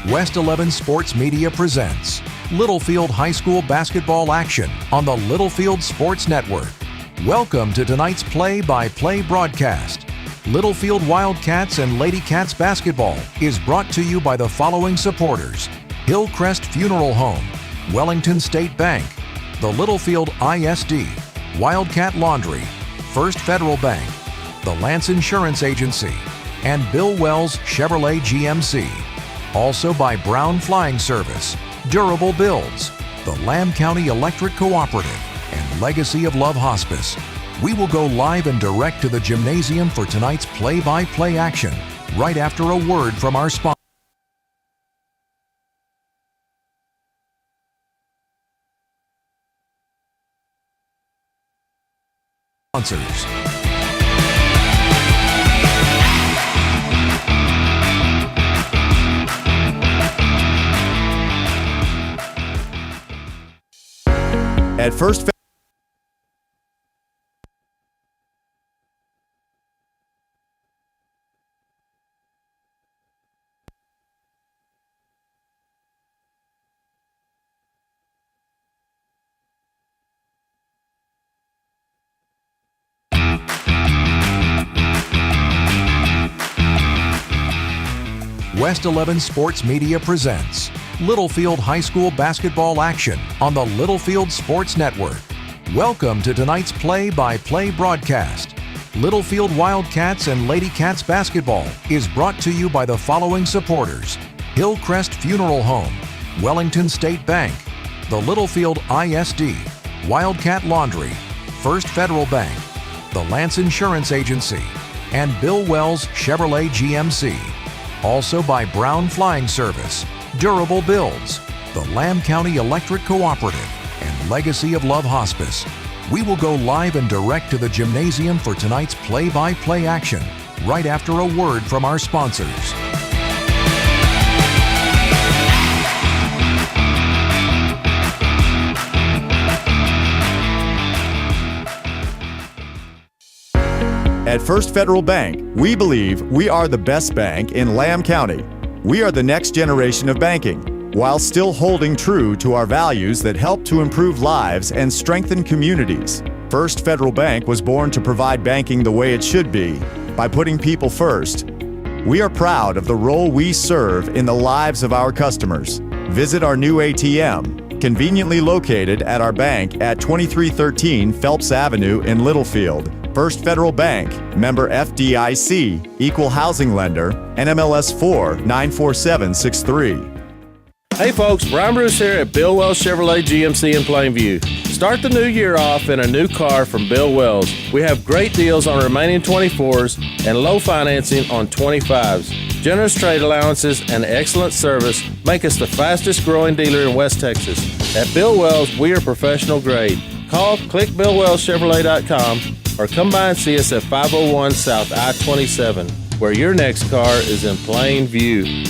West 11 Sports Media presents Littlefield High School basketball action on the Littlefield Sports Network. Welcome to tonight's play-by-play broadcast. Littlefield Wildcats and Lady Cats basketball is brought to you by the following supporters: Hillcrest Funeral Home, Wellington State Bank, the Littlefield ISD, Wildcat Laundry, First Federal Bank, the Lance Insurance Agency, and Bill Wells Chevrolet GMC. Also by Brown Flying Service, Durable Builds, the Lamb County Electric Cooperative, and Legacy of Love Hospice. We will go live and direct to the gymnasium for tonight's play-by-play action, right after a word from our sponsors. At First West 11 Sports Media presents Littlefield High School basketball action on the Littlefield Sports Network. Welcome to tonight's play-by-play broadcast. Littlefield Wildcats and Lady Cats basketball is brought to you by the following supporters: Hillcrest Funeral Home, Wellington State Bank, the Littlefield ISD, Wildcat Laundry, First Federal Bank, the Lance Insurance Agency, and Bill Wells Chevrolet GMC. Also by Brown Flying Service, Durable Builds, the Lamb County Electric Cooperative, and Legacy of Love Hospice. We will go live and direct to the gymnasium for tonight's play-by-play action, right after a word from our sponsors. At First Federal Bank, we believe we are the best bank in Lamb County. We are the next generation of banking, while still holding true to our values that help to improve lives and strengthen communities. First Federal Bank was born to provide banking the way it should be, by putting people first. We are proud of the role we serve in the lives of our customers. Visit our new ATM, conveniently located at our bank at 2313 Phelps Avenue in Littlefield. First Federal Bank, member FDIC, equal housing lender, NMLS 4-94763. Hey folks, Brian Bruce here at Bill Wells Chevrolet GMC in Plainview. Start the new year off in a new car from Bill Wells. We have great deals on remaining 24s and low financing on 25s. Generous trade allowances and excellent service make us the fastest growing dealer in West Texas. At Bill Wells, we are professional grade. Call clickbillwellschevrolet.com or come by and see us at 501 South I-27, where your next car is in plain view.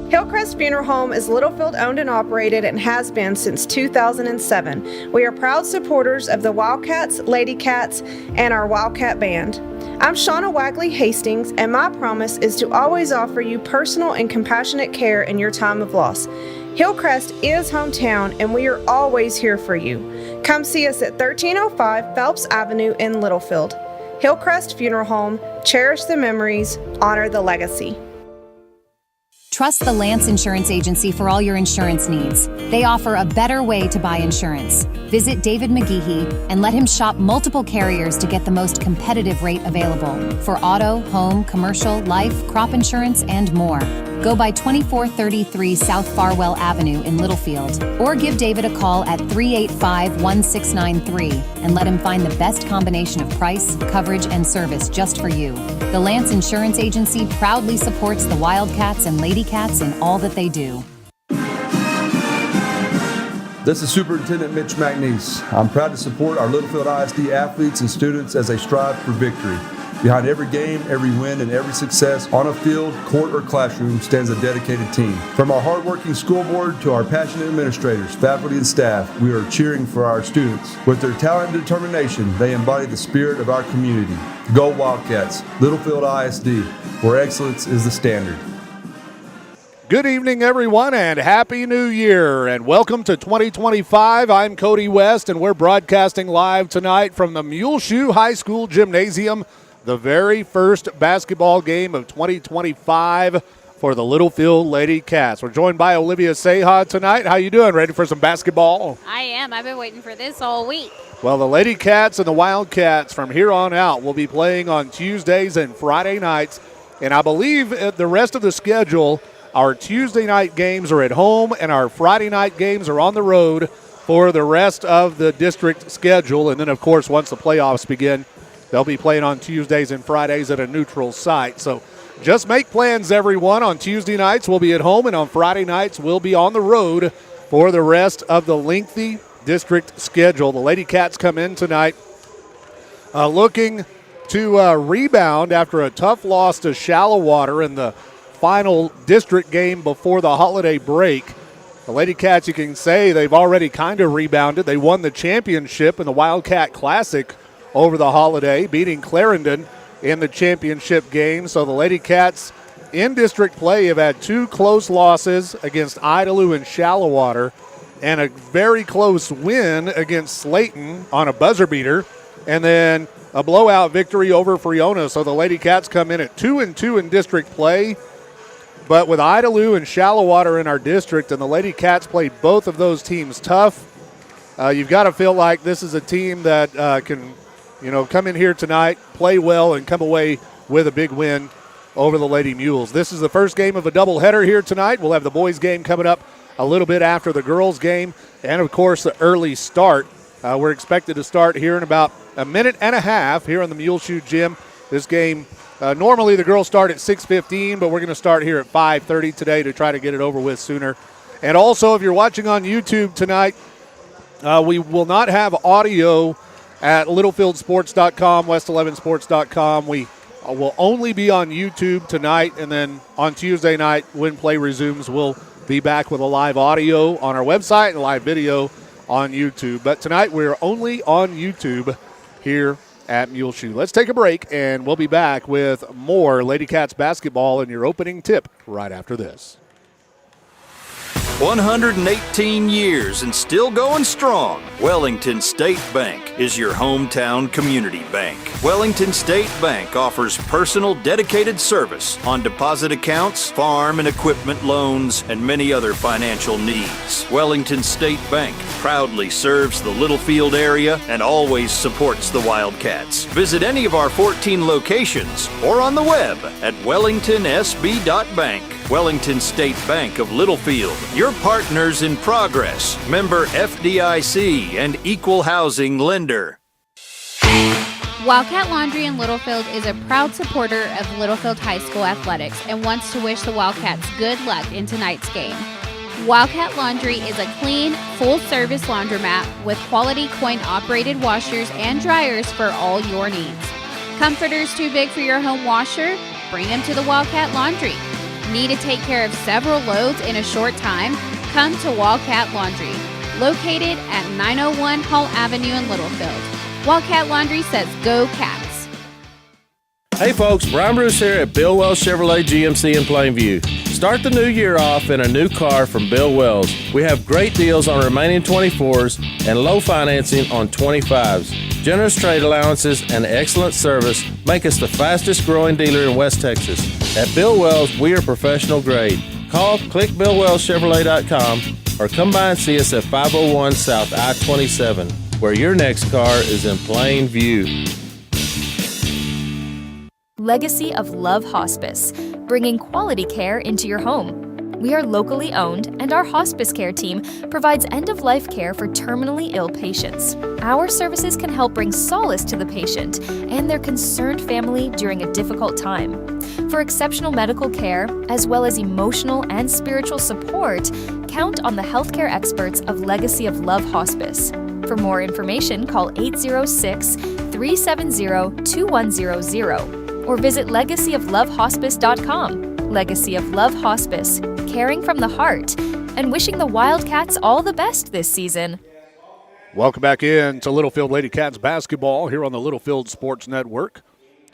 Hillcrest Funeral Home is Littlefield owned and operated and has been since 2007. We are proud supporters of the Wildcats, Lady Cats, and our Wildcat Band. I'm Shauna Wagley Hastings, and my promise is to always offer you personal and compassionate care in your time of loss. Hillcrest is hometown, and we are always here for you. Come see us at 1305 Phelps Avenue in Littlefield. Hillcrest Funeral Home, cherish the memories, honor the legacy. Trust the Lance Insurance Agency for all your insurance needs. They offer a better way to buy insurance. Visit David McGeehee and let him shop multiple carriers to get the most competitive rate available for auto, home, commercial, life, crop insurance, and more. Go by 2433 South Farwell Avenue in Littlefield, or give David a call at 385-1693 and let him find the best combination of price, coverage, and service just for you. The Lance Insurance Agency proudly supports the Wildcats and Lady Cats in all that they do. This is Superintendent Mitch McNeese. I'm proud to support our Littlefield ISD athletes and students as they strive for victory. Behind every game, every win, and every success on a field, court, or classroom stands a dedicated team. From our hardworking school board to our passionate administrators, faculty, and staff, we are cheering for our students. With their talent and determination, they embody the spirit of our community. Go Wildcats, Littlefield ISD. where excellence is the standard. Good evening, everyone, and Happy New Year, and welcome to 2025. I'm Cody West, and we're broadcasting live tonight from the Muleshoe High School Gymnasium, the very first basketball game of 2025 for the Littlefield Lady Cats. We're joined by Olivia Seha tonight. How you doing? Ready for some basketball? I am. I've been waiting for this all week. Well, the Lady Cats and the Wildcats from here on out will be playing on Tuesdays and Friday nights, and I believe the rest of the schedule, our Tuesday night games are at home and our Friday night games are on the road for the rest of the district schedule. And then, of course, once the playoffs begin, they'll be playing on Tuesdays and Fridays at a neutral site. So just make plans, everyone. On Tuesday nights, we'll be at home, and on Friday nights, we'll be on the road for the rest of the lengthy district schedule. The Lady Cats come in tonight looking to rebound after a tough loss to Shallow Water in the final district game before the holiday break. The Lady Cats, you can say they've already kind of rebounded. They won the championship in the Wildcat Classic over the holiday, beating Clarendon in the championship game. So the Lady Cats in district play have had two close losses against Idalou and Shallow Water and a very close win against Slayton on a buzzer beater, and then a blowout victory over Friona. So the Lady Cats come in at 2-2 in district play. But with Idalou and Shallow Water in our district, and the Lady Cats play both of those teams tough, you've got to feel like this is a team that can, come in here tonight, play well, and come away with a big win over the Lady Mules. This is the first game of a doubleheader here tonight. We'll have the boys' game coming up a little bit after the girls' game, and, of course, the early start. We're expected to start here in about a minute and a half here in the Muleshoe Gym. This game, normally the girls start at 6:15, but we're going to start here at 5:30 today to try to get it over with sooner. And also, if you're watching on YouTube tonight, we will not have audio at littlefieldsports.com, west11sports.com. We will only be on YouTube tonight, and then on Tuesday night when play resumes, we'll be back with a live audio on our website and a live video on YouTube. But tonight we're only on YouTube here at Muleshoe. Let's take a break, and we'll be back with more Lady Cats basketball and your opening tip right after this. 118 years and still going strong. Wellington State Bank is your hometown community bank. Wellington State Bank offers personal, dedicated service on deposit accounts, farm and equipment loans, and many other financial needs. Wellington State Bank proudly serves the Littlefield area and always supports the Wildcats. Visit any of our 14 locations or on the web at wellingtonsb.bank. Wellington State Bank of Littlefield, your partners in progress, member FDIC and equal housing lender. Wildcat Laundry in Littlefield is a proud supporter of Littlefield High School athletics and wants to wish the Wildcats good luck in tonight's game. Wildcat Laundry is a clean, full-service laundromat with quality coin-operated washers and dryers for all your needs. Comforters too big for your home washer? Bring them to the Wildcat Laundry. Need to take care of several loads in a short time? Come to Wildcat Laundry, located at 901 Hall Avenue in Littlefield. Wildcat Laundry says go Cats. Hey folks, Brian Bruce here at Bill Wells Chevrolet GMC in Plainview. Start the new year off in a new car from Bill Wells. We have great deals on remaining 24s and low financing on 25s. Generous trade allowances and excellent service make us the fastest growing dealer in West Texas. At Bill Wells, we are professional grade. Call clickbillwellschevrolet.com or come by and see us at 501 South I-27, where your next car is in plain view. Legacy of Love Hospice, bringing quality care into your home. We are locally owned, and our hospice care team provides end-of-life care for terminally ill patients. Our services can help bring solace to the patient and their concerned family during a difficult time. For exceptional medical care, as well as emotional and spiritual support, count on the healthcare experts of Legacy of Love Hospice. For more information, call 806-370-2100 or visit legacyoflovehospice.com. Legacy of Love Hospice, caring from the heart, and wishing the Wildcats all the best this season. Welcome back in to Littlefield Lady Cats basketball here on the Littlefield Sports Network.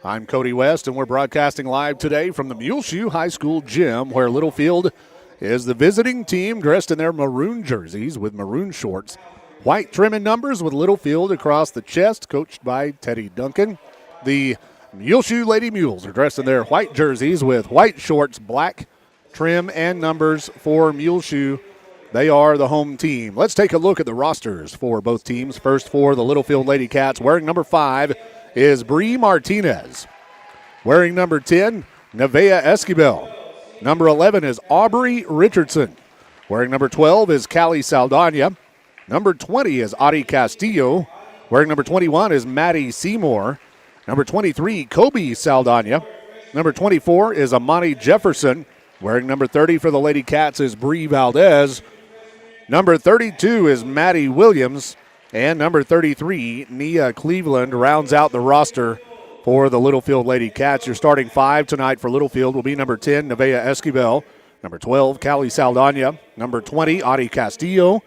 I'm Cody West, and we're broadcasting live today from the Muleshoe High School gym, where Littlefield is the visiting team dressed in their maroon jerseys with maroon shorts. White trim and numbers with Littlefield across the chest, coached by Teddy Duncan. The Muleshoe Lady Mules are dressed in their white jerseys with white shorts, black trim and numbers for Muleshoe. They are the home team. Let's take a look at the rosters for both teams. First for the Littlefield Lady Cats, wearing number 5 is Bree Martinez. Wearing number 10, Nevaeh Esquivel. Number 11 is Aubrey Richardson. Wearing number 12 is Callie Saldana. Number 20 is Adi Castillo. Wearing number 21 is Maddie Seymour. Number 23, Kobe Saldana. Number 24 is Amani Jefferson. Wearing number 30 for the Lady Cats is Bree Valdez. Number 32 is Maddie Williams. And number 33, Nia Cleveland, rounds out the roster for the Littlefield Lady Cats. Your starting 5 tonight for Littlefield will be number 10, Nevaeh Esquivel. Number 12, Callie Saldana. Number 20, Adi Castillo.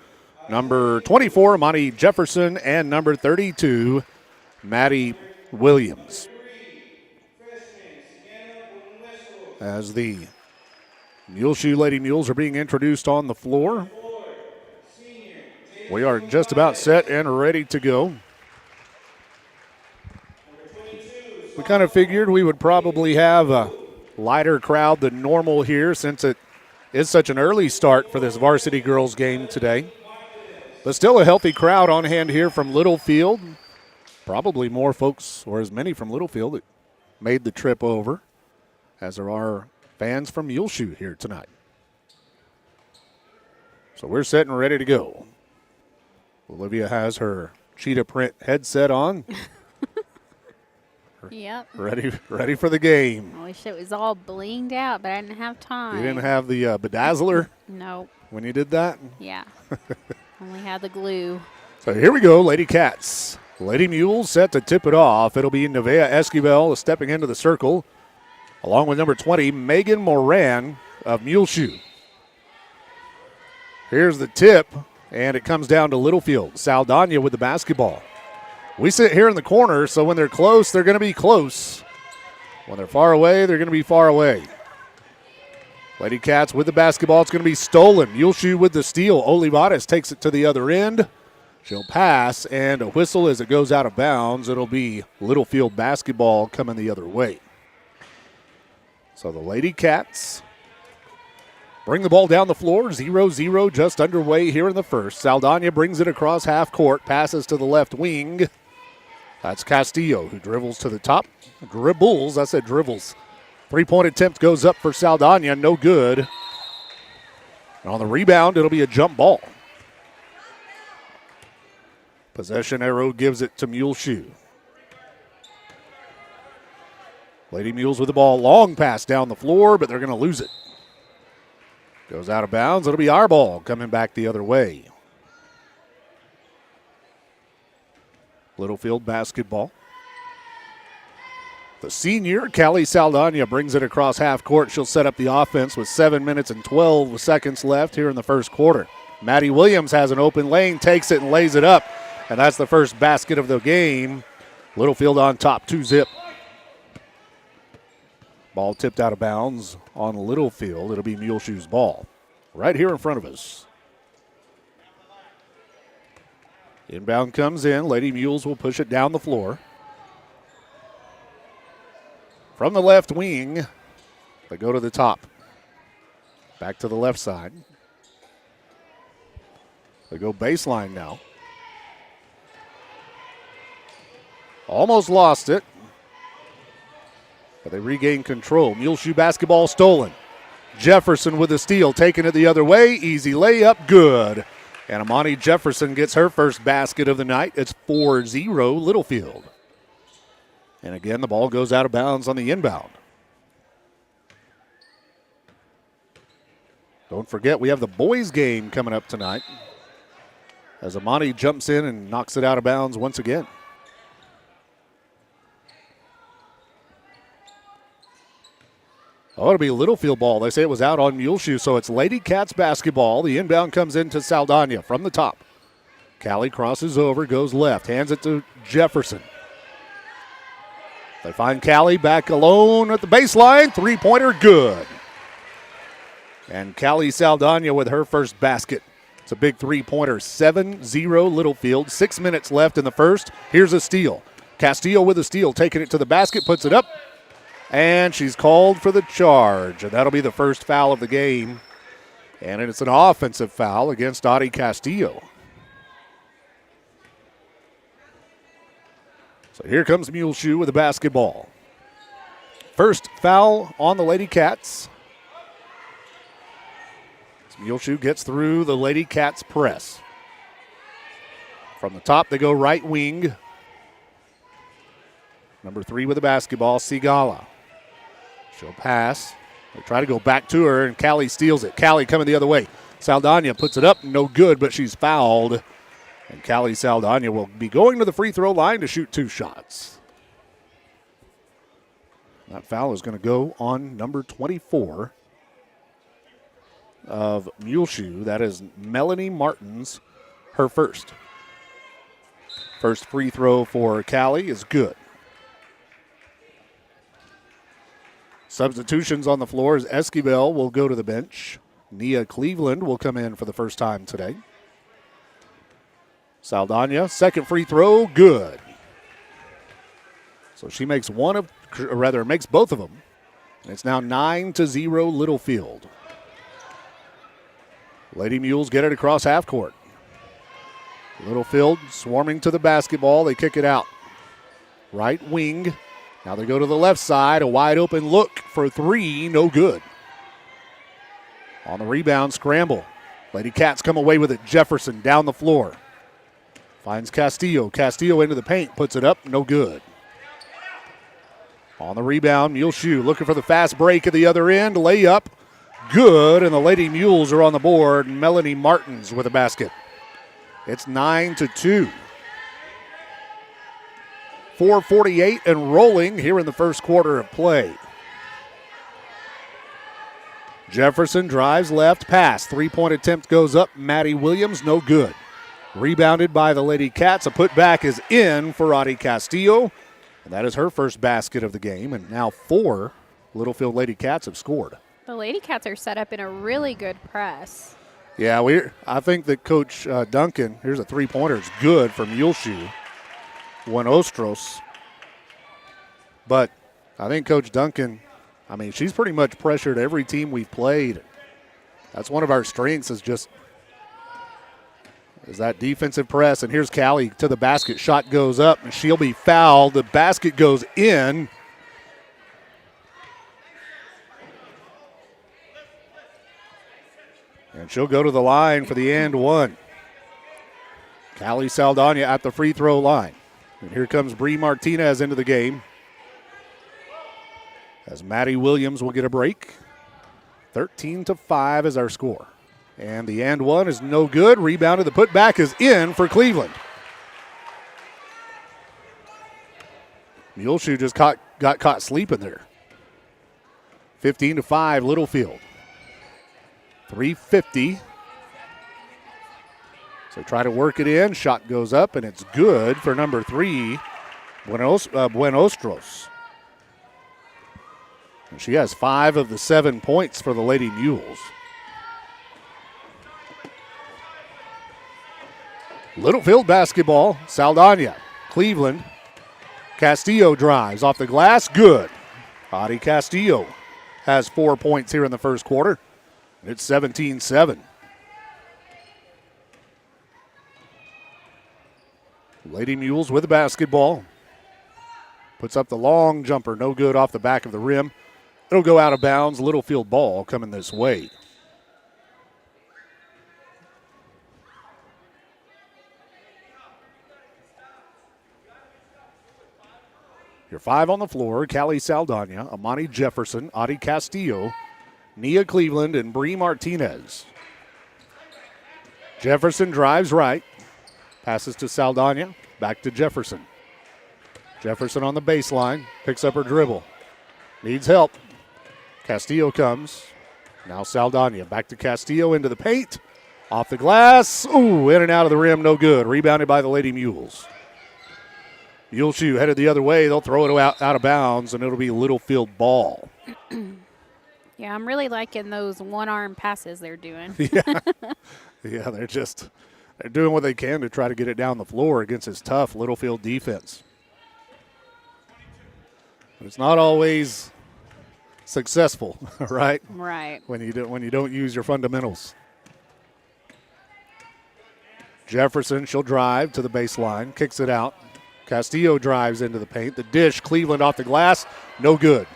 Number 24, Amani Jefferson. And number 32, Maddie Williams. As the Muleshoe Lady Mules are being introduced on the floor, we are just about set and ready to go. We kind of figured we would probably have a lighter crowd than normal here since it is such an early start for this varsity girls game today. But still a healthy crowd on hand here from Littlefield. Probably more folks, or as many from Littlefield, that made the trip over, as there are fans from Muleshoe here tonight. So we're set and ready to go. Olivia has her cheetah print headset on. Yep. Ready for the game. I wish it was all blinged out, but I didn't have time. You didn't have the bedazzler? Nope. When you did that? Yeah. Only had the glue. So here we go, Lady Cats. Lady Mules set to tip it off. It'll be Nevaeh Esquivel stepping into the circle, along with number 20, Megan Moran of Muleshoe. Here's the tip, and it comes down to Littlefield. Saldana with the basketball. We sit here in the corner, so when they're close, they're going to be close. When they're far away, they're going to be far away. Lady Cats with the basketball. It's going to be stolen. Muleshoe with the steal. Olivares takes it to the other end. She'll pass, and a whistle as it goes out of bounds. It'll be Littlefield basketball coming the other way. So the Lady Cats bring the ball down the floor. 0-0 just underway here in the first. Saldana brings it across half court. Passes to the left wing. That's Castillo, who dribbles to the top. Dribbles. I said dribbles. Three-point attempt goes up for Saldana. No good. And on the rebound, it'll be a jump ball. Possession arrow gives it to Muleshoe. Lady Mules with the ball. Long pass down the floor, but they're going to lose it. Goes out of bounds. It'll be our ball coming back the other way. Littlefield basketball. The senior, Callie Saldana, brings it across half court. She'll set up the offense with 7 minutes and 12 seconds left here in the first quarter. Maddie Williams has an open lane, takes it and lays it up. And that's the first basket of the game. Littlefield on top, 2-zip. Ball tipped out of bounds on Littlefield. It'll be Muleshoe's ball right here in front of us. Inbound comes in. Lady Mules will push it down the floor. From the left wing, they go to the top. Back to the left side. They go baseline now. Almost lost it, but they regain control. Muleshoe basketball stolen. Jefferson with the steal, taking it the other way. Easy layup, good. And Amani Jefferson gets her first basket of the night. It's 4-0 Littlefield. And again, the ball goes out of bounds on the inbound. Don't forget, we have the boys' game coming up tonight, as Amani jumps in and knocks it out of bounds once again. Oh, it'll be Littlefield ball. They say it was out on Muleshoe, so it's Lady Cats basketball. The inbound comes into Saldana from the top. Callie crosses over, goes left, hands it to Jefferson. They find Callie back alone at the baseline. Three-pointer, good. And Callie Saldana with her first basket. It's a big three-pointer, 7-0 Littlefield. 6 minutes left in the first. Here's a steal. Castillo with a steal, taking it to the basket, puts it up, and she's called for the charge. And that'll be the first foul of the game. And it's an offensive foul against Audie Castillo. So here comes Muleshoe with the basketball. First foul on the Lady Cats. Muleshoe gets through the Lady Cats press. From the top, they go right wing. Number 3 with the basketball, Sigala. She'll pass. They try to go back to her, and Callie steals it. Callie coming the other way. Saldana puts it up, no good, but she's fouled. And Callie Saldana will be going to the free throw line to shoot 2 shots. That foul is going to go on number 24 of Muleshoe. That is Melanie Martins, her first. First free throw for Callie is good. Substitutions on the floor as Esquivel will go to the bench. Nia Cleveland will come in for the first time today. Saldana, second free throw, good. So she makes makes both of them. And it's now 9-0 Littlefield. Lady Mules get it across half court. Littlefield swarming to the basketball. They kick it out. Right wing. Now they go to the left side. A wide open look for 3. No good. On the rebound, scramble. Lady Cats come away with it. Jefferson down the floor. Finds Castillo. Castillo into the paint. Puts it up. No good. On the rebound, Muleshoe looking for the fast break at the other end. Layup. Good, and the Lady Mules are on the board. Melanie Martins with a basket. It's 9-2. 4:48 and rolling here in the first quarter of play. Jefferson drives left, pass. Three-point attempt goes up. Maddie Williams, no good. Rebounded by the Lady Cats. A putback is in for Audie Castillo, and that is her first basket of the game. And now 4 Littlefield Lady Cats have scored. The Lady Cats are set up in a really good press. Yeah, I think that Coach Duncan, here's a three-pointer, it's good for Muleshoe. Ostros. But I think Coach Duncan, she's pretty much pressured every team we've played. That's one of our strengths is that defensive press. And here's Callie to the basket. Shot goes up, and she'll be fouled. The basket goes in. And she'll go to the line for the and one. Callie Saldana at the free throw line. And here comes Bree Martinez into the game. As Maddie Williams will get a break. 13-5 is our score. And the and one is no good. Rebounded. The putback is in for Cleveland. Muleshoe just got caught sleeping there. 15-5 Littlefield. 3:50. So try to work it in. Shot goes up, and it's good for number 3, Buenostros. And she has 5 of the 7 points for the Lady Mules. Littlefield basketball. Saldana, Cleveland. Castillo drives off the glass. Good. Audie Castillo has 4 points here in the first quarter. It's 17-7. Lady Mules with the basketball. Puts up the long jumper. No good off the back of the rim. It'll go out of bounds. Littlefield ball coming this way. Your 5 on the floor. Callie Saldana, Amani Jefferson, Audie Castillo, Nia Cleveland, and Bree Martinez. Jefferson drives right. Passes to Saldana. Back to Jefferson. Jefferson on the baseline. Picks up her dribble. Needs help. Castillo comes. Now Saldana. Back to Castillo into the paint. Off the glass. Ooh, in and out of the rim. No good. Rebounded by the Lady Mules. Muleshoe headed the other way. They'll throw it out of bounds, and it'll be Littlefield ball. Yeah, I'm really liking those one-arm passes they're doing. Yeah, they're doing what they can to try to get it down the floor against this tough Littlefield defense. But it's not always successful, right? Right. When you don't use your fundamentals. Jefferson, she'll drive to the baseline, kicks it out. Castillo drives into the paint. The dish, Cleveland off the glass, no good.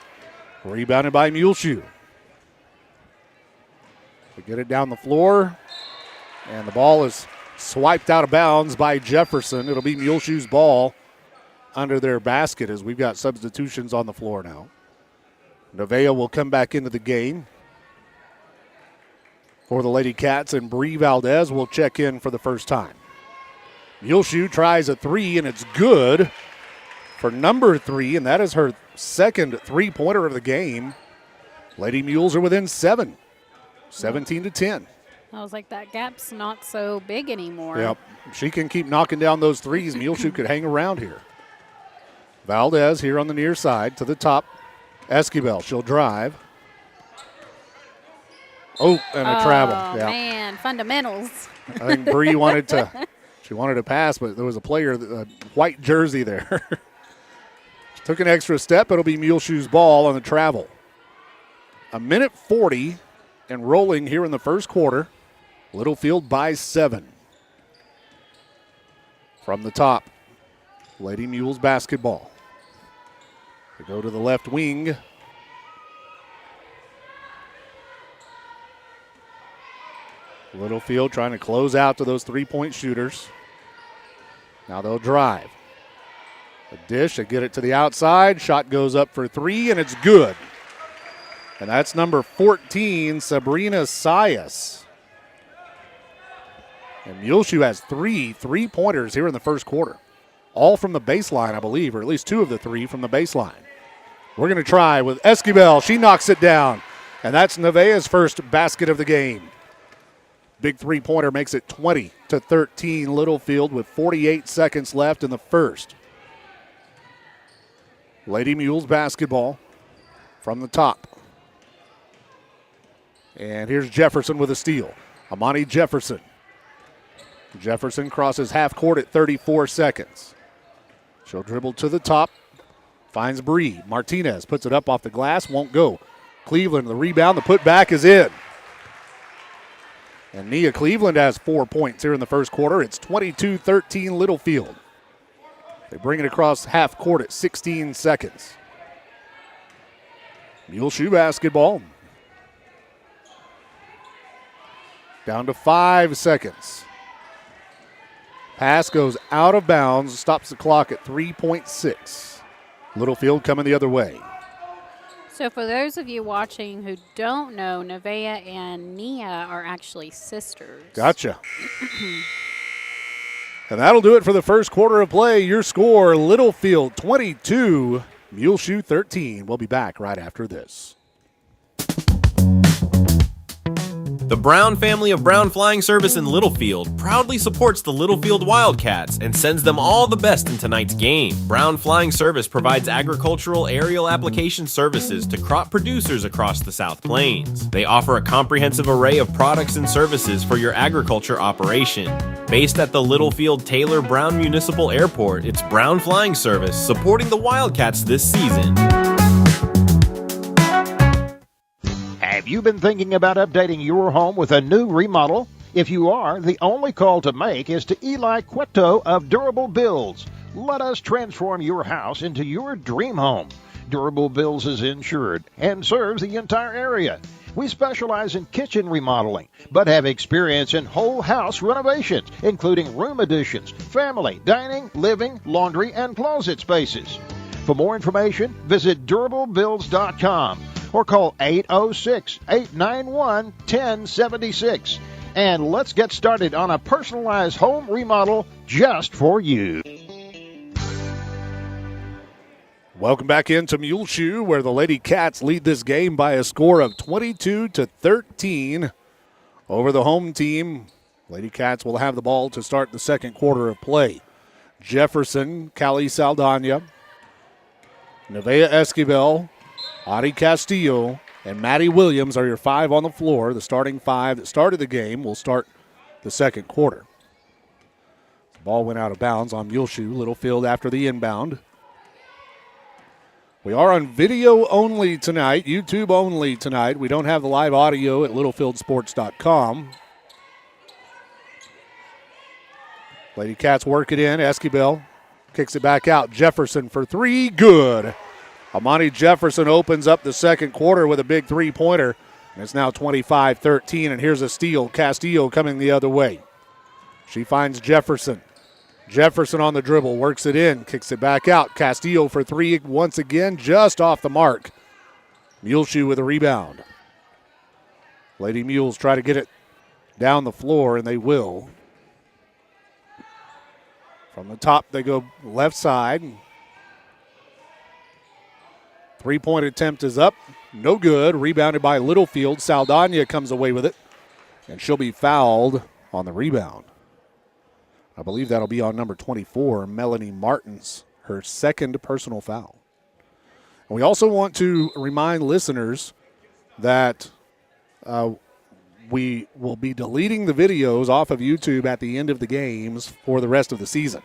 Rebounded by Muleshoe. They get it down the floor, and the ball is swiped out of bounds by Jefferson. It'll be Muleshoe's ball under their basket as we've got substitutions on the floor now. Nevaeh will come back into the game for the Lady Cats, and Bree Valdez will check in for the first time. Muleshoe tries a three, and it's good for number 3, and that is her second three-pointer of the game. Lady Mules are within 7, 17-10. I was like, that gap's not so big anymore. Yep. She can keep knocking down those threes. Muleshoe could hang around here. Valdez here on the near side to the top. Esquivel, she'll drive. Oh, and a travel. Yeah. Man, fundamentals. I think Bree wanted to pass, but there was a player, a white jersey there. Took an extra step. It'll be Muleshoe's ball on the travel. 1:40 and rolling here in the first quarter. Littlefield by 7. From the top, Lady Mules basketball. They go to the left wing. Littlefield trying to close out to those three-point shooters. Now they'll drive. A dish, they get it to the outside. Shot goes up for 3, and it's good. And that's number 14, Sabrina Sayas. And Muleshoe has 3 three-pointers here in the first quarter. All from the baseline, I believe, or at least 2 of the 3 from the baseline. We're going to try with Esquivel. She knocks it down. And that's Nevaeh's first basket of the game. Big three-pointer makes it 20-13 Littlefield with 48 seconds left in the first. Lady Mules basketball from the top. And here's Jefferson with a steal. Amani Jefferson. Jefferson crosses half court at 34 seconds. She'll dribble to the top. Finds Bree. Martinez puts it up off the glass. Won't go. Cleveland, the rebound. The putback is in. And Nia Cleveland has 4 points here in the first quarter. It's 22-13 Littlefield. They bring it across half court at 16 seconds. Muleshoe basketball. Down to 5 seconds. Pass goes out of bounds, stops the clock at 3.6. Littlefield coming the other way. So for those of you watching who don't know, Nevaeh and Nia are actually sisters. Gotcha. And that'll do it for the first quarter of play. Your score, Littlefield 22, Muleshoe 13. We'll be back right after this. The Brown family of Brown Flying Service in Littlefield proudly supports the Littlefield Wildcats and sends them all the best in tonight's game. Brown Flying Service provides agricultural aerial application services to crop producers across the South Plains. They offer a comprehensive array of products and services for your agriculture operation. Based at the Littlefield Taylor Brown Municipal Airport, it's Brown Flying Service supporting the Wildcats this season. Have you been thinking about updating your home with a new remodel? If you are, the only call to make is to Eli Cueto of Durable Builds. Let us transform your house into your dream home. Durable Builds is insured and serves the entire area. We specialize in kitchen remodeling, but have experience in whole house renovations, including room additions, family, dining, living, laundry, and closet spaces. For more information, visit durablebuilds.com. or call 806-891-1076. And let's get started on a personalized home remodel just for you. Welcome back into Muleshoe, where the Lady Cats lead this game by a score of 22-13 over the home team. Lady Cats will have the ball to start the second quarter of play. Jefferson, Callie Saldana, Nevaeh Esquivel, Ari Castillo, and Maddie Williams are your 5 on the floor. The starting 5 that started the game will start the second quarter. The ball went out of bounds on Muleshoe. Littlefield after the inbound. We are on video only tonight, YouTube only tonight. We don't have the live audio at littlefieldsports.com. Lady Cats work it in. Esquivel kicks it back out. Jefferson for 3. Good. Amani Jefferson opens up the second quarter with a big three-pointer. And it's now 25-13, and here's a steal. Castillo coming the other way. She finds Jefferson. Jefferson on the dribble, works it in, kicks it back out. Castillo for 3 once again, just off the mark. Muleshoe with a rebound. Lady Mules try to get it down the floor, and they will. From the top, they go left side. Three-point attempt is up. No good. Rebounded by Littlefield. Saldana comes away with it, and she'll be fouled on the rebound. I believe that'll be on number 24, Melanie Martins, her second personal foul. And we also want to remind listeners that we will be deleting the videos off of YouTube at the end of the games for the rest of the season.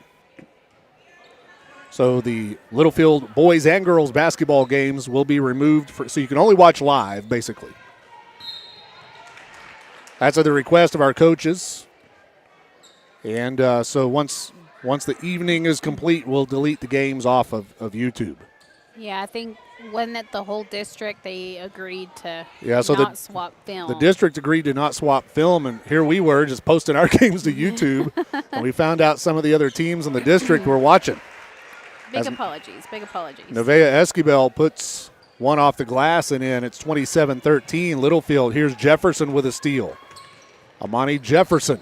So the Littlefield boys and girls basketball games will be removed, so you can only watch live, basically. That's at the request of our coaches. And so once the evening is complete, we'll delete the games off of YouTube. Yeah, I think when at the whole district, they agreed to not swap film. The district agreed to not swap film, and here we were just posting our games to YouTube, and we found out some of the other teams in the district were watching. Big apologies. Nevaeh Esquivel puts one off the glass and in. It's 27-13. Littlefield. Here's Jefferson with a steal. Amani Jefferson.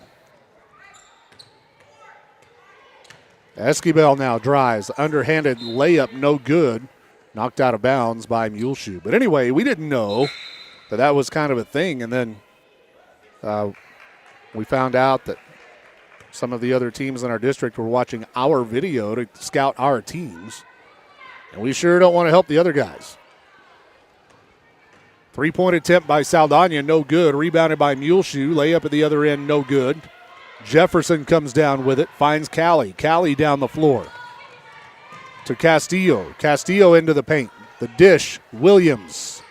Esquivel now drives. Underhanded layup, no good. Knocked out of bounds by Muleshoe. But anyway, we didn't know that was kind of a thing. And then we found out that some of the other teams in our district were watching our video to scout our teams. And we sure don't want to help the other guys. Three-point attempt by Saldana, no good. Rebounded by Muleshoe. Layup at the other end, no good. Jefferson comes down with it, finds Callie. Callie down the floor to Castillo. Castillo into the paint. The dish, Williams.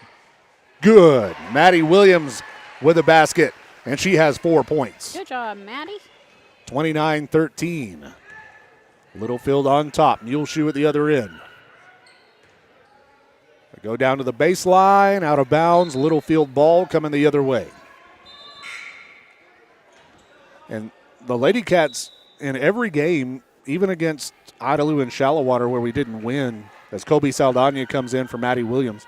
Good. Maddie Williams with a basket, and she has 4 points. Good job, Maddie. 29-13. Littlefield on top. Muleshoe at the other end. They go down to the baseline, out of bounds. Littlefield ball coming the other way. And the Lady Cats in every game, even against Idalou and Shallowater where we didn't win, as Kobe Saldana comes in for Maddie Williams,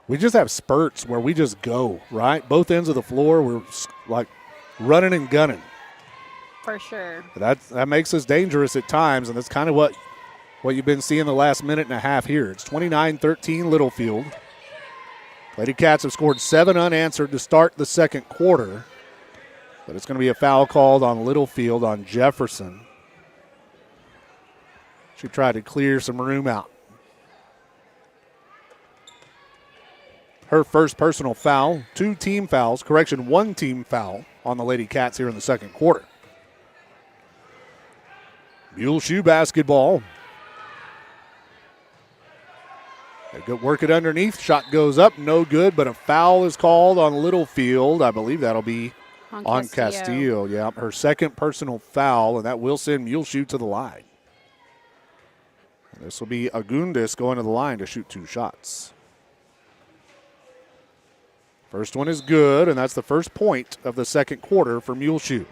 we just have spurts where we just go, right? Both ends of the floor, we're like running and gunning. For sure. That makes us dangerous at times, and that's kind of what you've been seeing the last minute and a half here. It's 29-13 Littlefield. Lady Cats have scored 7 unanswered to start the second quarter, but it's going to be a foul called on Littlefield on Jefferson. She tried to clear some room out. Her first personal foul, 2 team fouls, 1 team foul on the Lady Cats here in the second quarter. Muleshoe basketball. They go work it underneath. Shot goes up, no good, but a foul is called on Littlefield. I believe that'll be on Castillo. Yeah, her second personal foul, and that will send Muleshoe to the line. And this will be Agundis going to the line to shoot 2 shots. First one is good, and that's the first point of the second quarter for Muleshoe.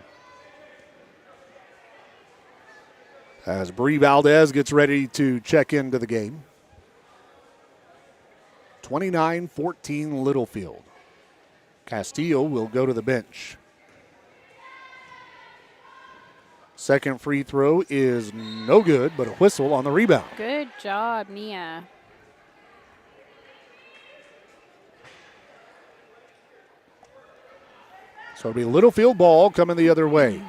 As Bree Valdez gets ready to check into the game. 29-14 Littlefield. Castillo will go to the bench. Second free throw is no good, but a whistle on the rebound. Good job, Nia. So it'll be Littlefield ball coming the other way.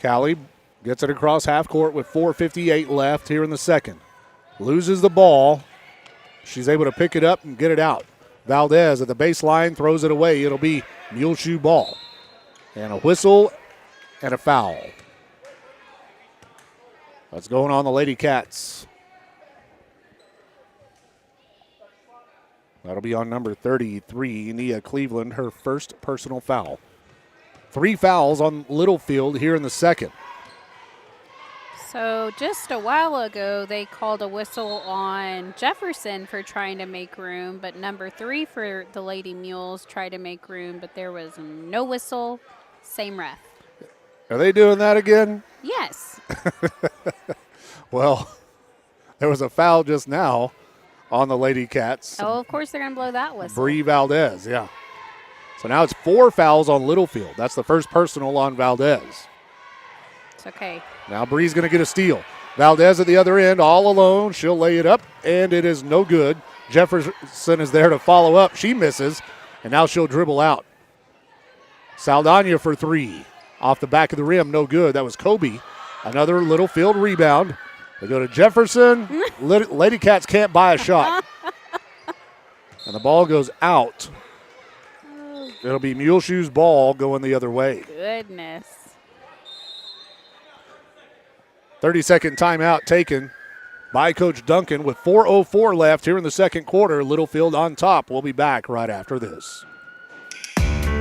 Callie gets it across half court with 4:58 left here in the second. Loses the ball. She's able to pick it up and get it out. Valdez at the baseline throws it away. It'll be Muleshoe ball. And a whistle and a foul. That's going on the Lady Cats. That'll be on number 33, Nia Cleveland, her first personal foul. 3 fouls on Littlefield here in the second. So just a while ago, they called a whistle on Jefferson for trying to make room, but number 3 for the Lady Mules tried to make room, but there was no whistle. Same ref. Are they doing that again? Yes. Well, there was a foul just now on the Lady Cats. Oh, of course they're going to blow that whistle. Bree Valdez, yeah. So now it's 4 fouls on Littlefield. That's the first personal on Valdez. It's okay. Now Bree's going to get a steal. Valdez at the other end, all alone. She'll lay it up, and it is no good. Jefferson is there to follow up. She misses, and now she'll dribble out. Saldana for 3. Off the back of the rim, no good. That was Kobe. Another Littlefield rebound. They go to Jefferson. Lady Cats can't buy a shot. And the ball goes out. It'll be Muleshoe's ball going the other way. Goodness. 30-second timeout taken by Coach Duncan with 4:04 left here in the second quarter. Littlefield on top. We'll be back right after this.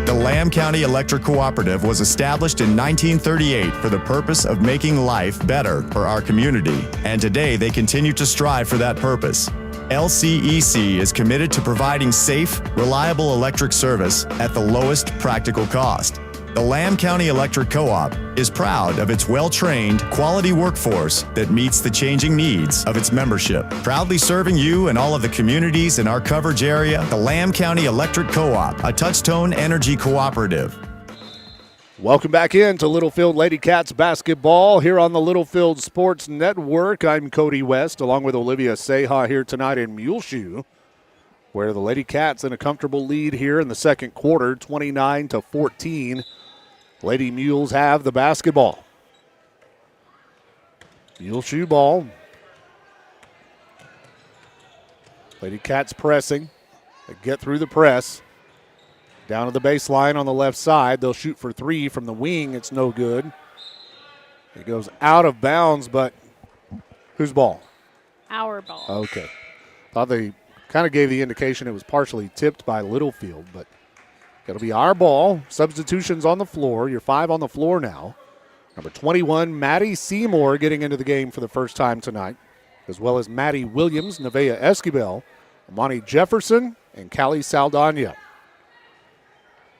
The Lamb County Electric Cooperative was established in 1938 for the purpose of making life better for our community, and today they continue to strive for that purpose. LCEC is committed to providing safe, reliable electric service at the lowest practical cost. The Lamb County Electric Co-op is proud of its well-trained, quality workforce that meets the changing needs of its membership. Proudly serving you and all of the communities in our coverage area, the Lamb County Electric Co-op, a Touchstone Energy cooperative. Welcome back in to Littlefield Lady Cats basketball here on the Littlefield Sports Network. I'm Cody West along with Olivia Seha here tonight in Muleshoe, where the Lady Cats in a comfortable lead here in the second quarter, 29-14. Lady Mules have the basketball. Muleshoe ball. Lady Cats pressing. They get through the press. Down to the baseline on the left side. They'll shoot for 3 from the wing. It's no good. It goes out of bounds, but whose ball? Our ball. Okay. Thought they kind of gave the indication it was partially tipped by Littlefield, but it'll be our ball. Substitutions on the floor. You're 5 on the floor now. Number 21, Maddie Seymour getting into the game for the first time tonight, as well as Maddie Williams, Nevaeh Esquivel, Amani Jefferson, and Callie Saldana.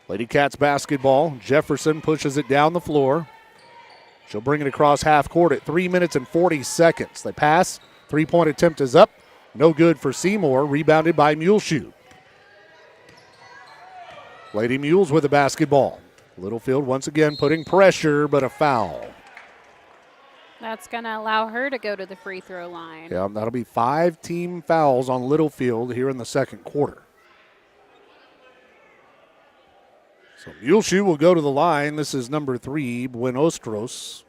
Lady Cats basketball. Jefferson pushes it down the floor. She'll bring it across half court at 3 minutes and 40 seconds. They pass. 3-point attempt is up. No good for Seymour. Rebounded by Muleshoe. Lady Mules with the basketball. Littlefield once again putting pressure, but a foul. That's going to allow her to go to the free throw line. Yeah, that'll be 5 team fouls on Littlefield here in the second quarter. So Muleshoe will go to the line. This is number 3, Buenostros.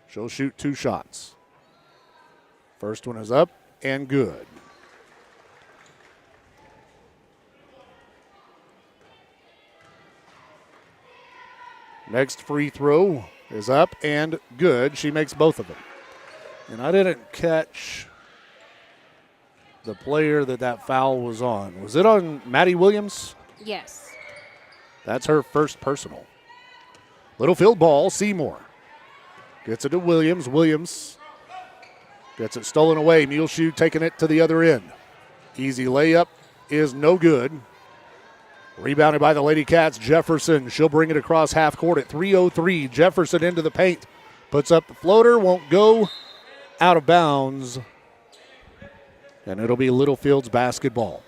She'll shoot 2 shots. First one is up and good. Next free throw is up and good. She makes both of them. And I didn't catch the player that foul was on. Was it on Maddie Williams? Yes. That's her first personal. Littlefield ball, Seymour. Gets it to Williams. Williams gets it stolen away. Muleshoe taking it to the other end. Easy layup is no good. Rebounded by the Lady Cats, Jefferson. She'll bring it across half court at 3:03. Jefferson into the paint. Puts up the floater, won't go. Out of bounds. And it'll be Littlefield's basketball.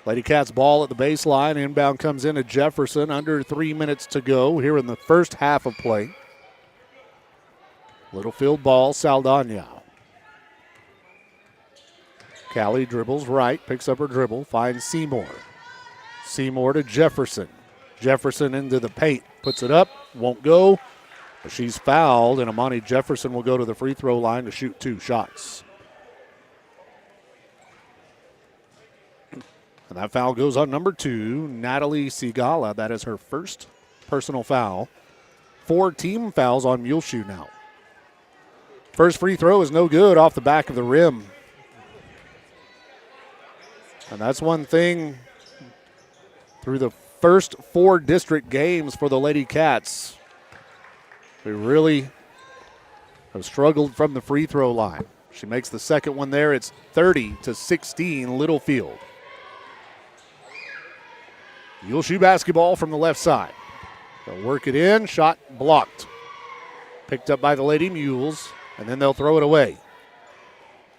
Lady Cats ball at the baseline. Inbound comes in to Jefferson. Under 3 minutes to go here in the first half of play. Littlefield ball, Saldana. Callie dribbles right, picks up her dribble, finds Seymour. Seymour to Jefferson. Jefferson into the paint. puts it up, won't go. But she's fouled, and Amani Jefferson will go to the free throw line to shoot 2 shots. And that foul goes on number 2, Natalie Sigala. That is her first personal foul. 4 team fouls on Muleshoe now. First free throw is no good off the back of the rim. And that's one thing through the first 4 district games for the Lady Cats. We really have struggled from the free throw line. She makes the second one there. It's 30-16 Littlefield. Muleshoe basketball from the left side. They'll work it in. Shot blocked. Picked up by the Lady Mules, and then they'll throw it away.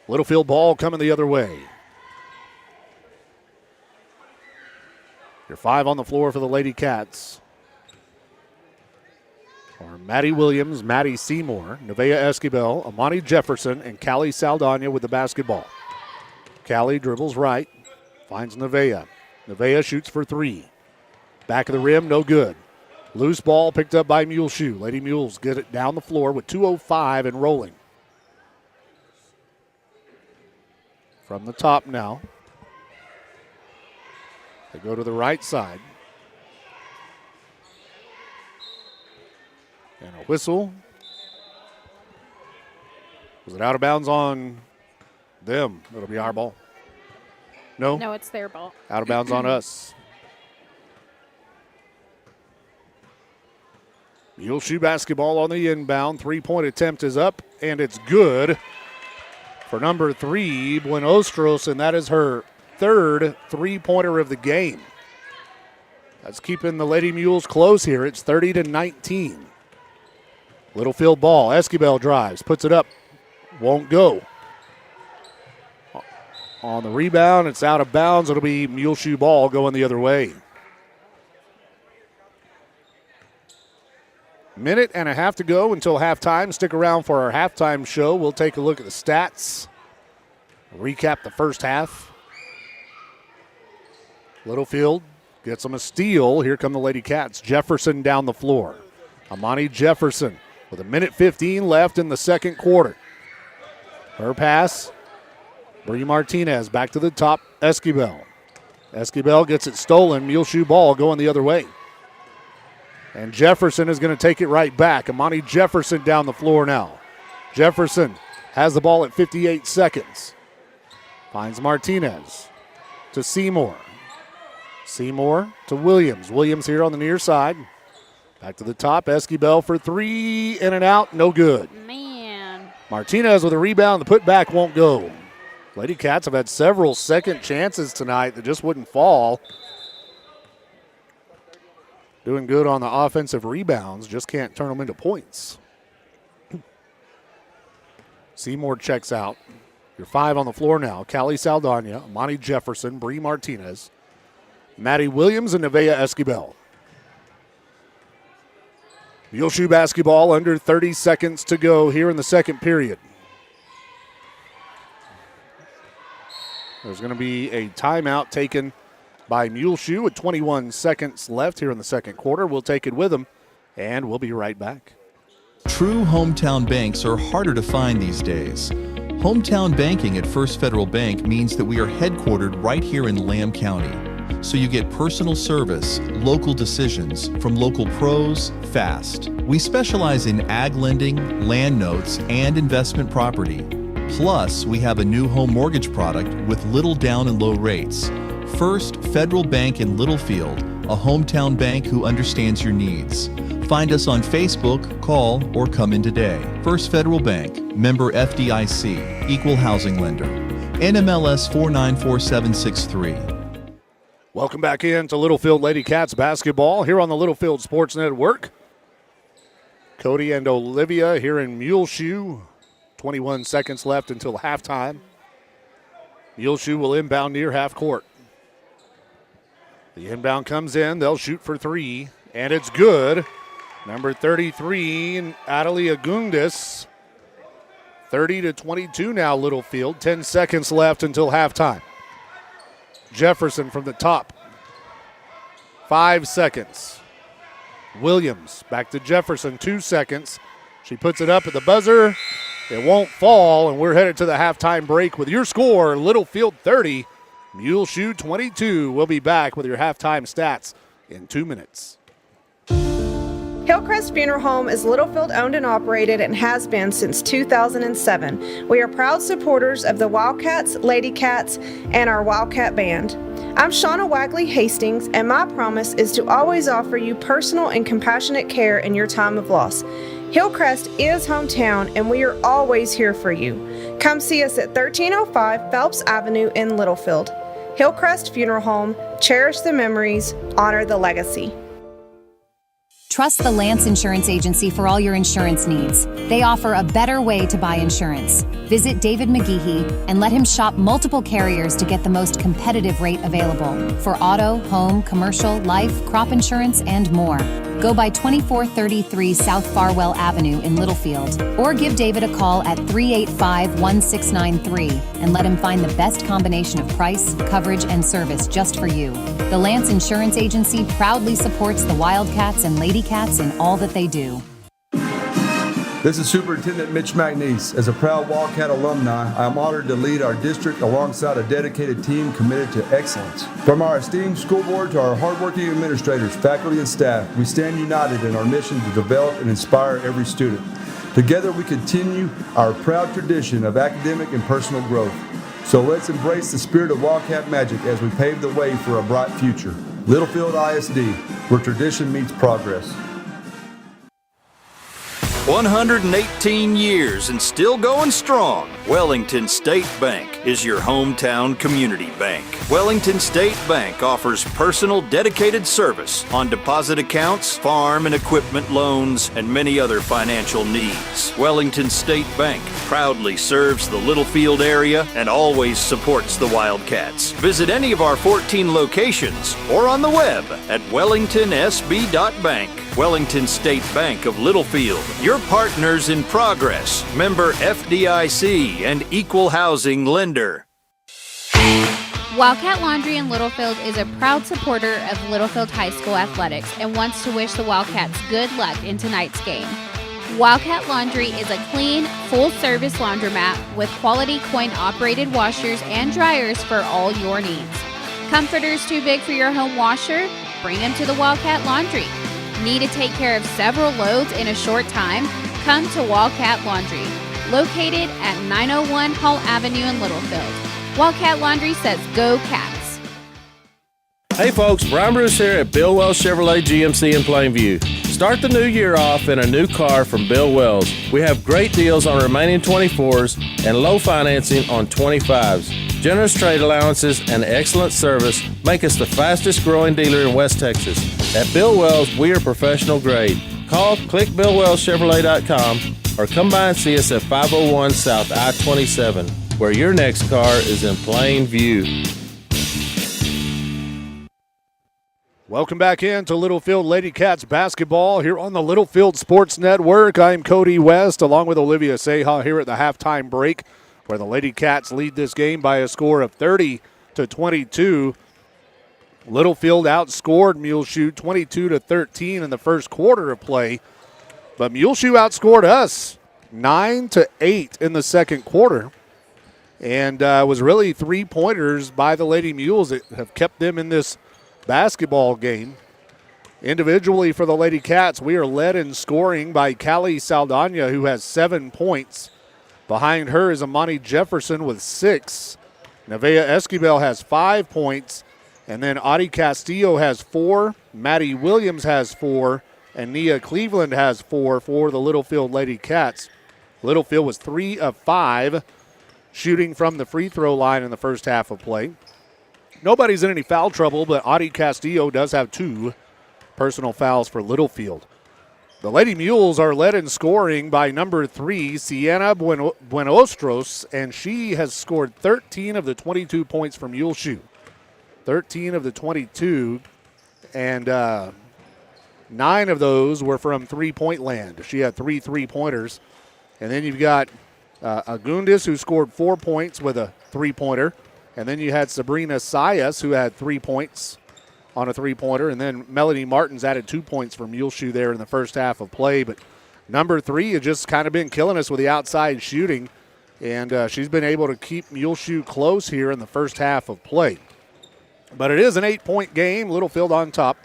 Littlefield ball coming the other way. Your 5 on the floor for the Lady Cats are Maddie Williams, Maddie Seymour, Nevaeh Esquivel, Amani Jefferson, and Callie Saldana with the basketball. Callie dribbles right, finds Nevaeh. Nevaeh shoots for 3. Back of the rim, no good. Loose ball picked up by Muleshoe. Lady Mules get it down the floor with 2:05 and rolling. From the top now. They go to the right side. And a whistle. Was it out of bounds on them? It'll be our ball. No? No, it's their ball. Out of bounds on us. Muleshoe basketball on the inbound. 3-point attempt is up, and it's good for number 3, Buenostros, and that is her 3rd 3-pointer of the game. That's keeping the Lady Mules close here. It's 30-19. Littlefield ball. Esquivel drives, puts it up, won't go. On the rebound, it's out of bounds. It'll be Muleshoe ball going the other way. Minute and a half to go until halftime. Stick around for our halftime show. We'll take a look at the stats. Recap the first half. Littlefield gets them a steal. Here come the Lady Cats. Jefferson down the floor. Amani Jefferson with 1:15 left in the second quarter. Her pass. Bree Martinez back to the top. Esquivel. Esquivel gets it stolen. Muleshoe ball going the other way. And Jefferson is going to take it right back. Amani Jefferson down the floor now. Jefferson has the ball at 58 seconds. Finds Martinez to Seymour. Seymour to Williams. Williams here on the near side. Back to the top. Esquivel for 3. In and out. No good. Man. Martinez with a rebound. The putback won't go. Lady Cats have had several second chances tonight that just wouldn't fall. Doing good on the offensive rebounds, just can't turn them into points. Seymour checks out. Your 5 on the floor now. Callie Saldana, Amani Jefferson, Bree Martinez, Maddie Williams, and Nevaeh Esquivel. Muleshoe basketball under 30 seconds to go here in the second period. There's going to be a timeout taken by Muleshoe with 21 seconds left here in the second quarter. We'll take it with them, and we'll be right back. True hometown banks are harder to find these days. Hometown banking at First Federal Bank means that we are headquartered right here in Lamb County. So you get personal service, local decisions from local pros, fast. We specialize in ag lending, land notes, and investment property. Plus, we have a new home mortgage product with little down and low rates. First Federal Bank in Littlefield, a hometown bank who understands your needs. Find us on Facebook, call, or come in today. First Federal Bank, member FDIC, equal housing lender. NMLS 494763. Welcome back in to Littlefield Lady Cats basketball here on the Littlefield Sports Network. Cody and Olivia here in Muleshoe. 21 seconds left until halftime. Muleshoe will inbound near half court. The inbound comes in. They'll shoot for 3, and it's good. Number 33, Adelie Agundis. 30-22 now, Littlefield. 10 seconds left until halftime. Jefferson from the top. 5 seconds. Williams back to Jefferson, 2 seconds. She puts it up at the buzzer. It won't fall, and we're headed to the halftime break with your score, Littlefield 30, Muleshoe 22. We'll be back with your halftime stats in 2 minutes. Hillcrest Funeral Home is Littlefield owned and operated and has been since 2007. We are proud supporters of the Wildcats, Lady Cats, and our Wildcat Band. I'm Shauna Wagley Hastings, and my promise is to always offer you personal and compassionate care in your time of loss. Hillcrest is hometown, and we are always here for you. Come see us at 1305 Phelps Avenue in Littlefield. Hillcrest Funeral Home, cherish the memories, honor the legacy. Trust the Lance Insurance Agency for all your insurance needs. They offer a better way to buy insurance. Visit David McGeehee and let him shop multiple carriers to get the most competitive rate available for auto, home, commercial, life, crop insurance, and more. Go by 2433 South Farwell Avenue in Littlefield, or give David a call at 385-1693 and let him find the best combination of price, coverage, and service just for you. The Lance Insurance Agency proudly supports the Wildcats and Lady Cats in all that they do. This is Superintendent Mitch McNeese. As a proud Wildcat alumni, I am honored to lead our district alongside a dedicated team committed to excellence. From our esteemed school board to our hardworking administrators, faculty, and staff, we stand united in our mission to develop and inspire every student. Together, we continue our proud tradition of academic and personal growth. So let's embrace the spirit of Wildcat magic as we pave the way for a bright future. Littlefield ISD, where tradition meets progress. 118 years and still going strong. Wellington State Bank is your hometown community bank. Wellington State Bank offers personal dedicated service on deposit accounts, farm and equipment loans, and many other financial needs. Wellington State Bank proudly serves the Littlefield area and always supports the Wildcats. Visit any of our 14 locations or on the web at wellingtonsb.bank. Wellington State Bank of Littlefield, your partners in progress, member FDIC and equal housing lender. Wildcat Laundry in Littlefield is a proud supporter of Littlefield High School athletics and wants to wish the Wildcats good luck in tonight's game. Wildcat Laundry is a clean, full-service laundromat with quality coin-operated washers and dryers for all your needs. Comforters too big for your home washer? Bring them to the Wildcat Laundry. Need to take care of several loads in a short time? Come to Wildcat Laundry, located at 901 Hall Avenue in Littlefield. Wildcat Laundry says go Cats. Hey folks, Brian Bruce here at Bill Wells Chevrolet GMC in Plainview. Start the new year off in a new car from Bill Wells. We have great deals on remaining 24s and low financing on 25s. Generous trade allowances and excellent service make us the fastest growing dealer in West Texas. At Bill Wells, we are professional grade. Call clickbillwellschevrolet.com or come by and see us at 501 South I-27, where your next car is in plain view. Welcome back into Littlefield Lady Cats basketball here on the Littlefield Sports Network. I'm Cody West along with Olivia Seha here at the halftime break, where the Lady Cats lead this game by a score of 30-22. Littlefield outscored Muleshoe 22-13 in the first quarter of play, but Muleshoe outscored us 9-8 in the second quarter, and was really 3-pointers by the Lady Mules that have kept them in this basketball game. Individually for the Lady Cats, we are led in scoring by Callie Saldana, who has 7 points. Behind her is Amani Jefferson with 6. Nevaeh Esquivel has 5 points. And then Audie Castillo has 4. Maddie Williams has 4. And Nia Cleveland has 4 for the Littlefield Lady Cats. Littlefield was 3 of 5 shooting from the free throw line in the first half of play. Nobody's in any foul trouble, but Audie Castillo does have 2 personal fouls for Littlefield. The Lady Mules are led in scoring by number 3, Sienna Buenostros, and she has scored 13 of the 22 points from Muleshoe. 13 of the 22, and 9 of those were from three-point land. She had 3 3-pointers. And then you've got Agundis, who scored 4 points with a 3-pointer. And then you had Sabrina Sayas, who had 3 points on a three-pointer. And then Melanie Martins added 2 points for Muleshoe there in the first half of play. But number 3 has just kind of been killing us with the outside shooting. And she's been able to keep Muleshoe close here in the first half of play. But it is an 8-point game, Littlefield on top.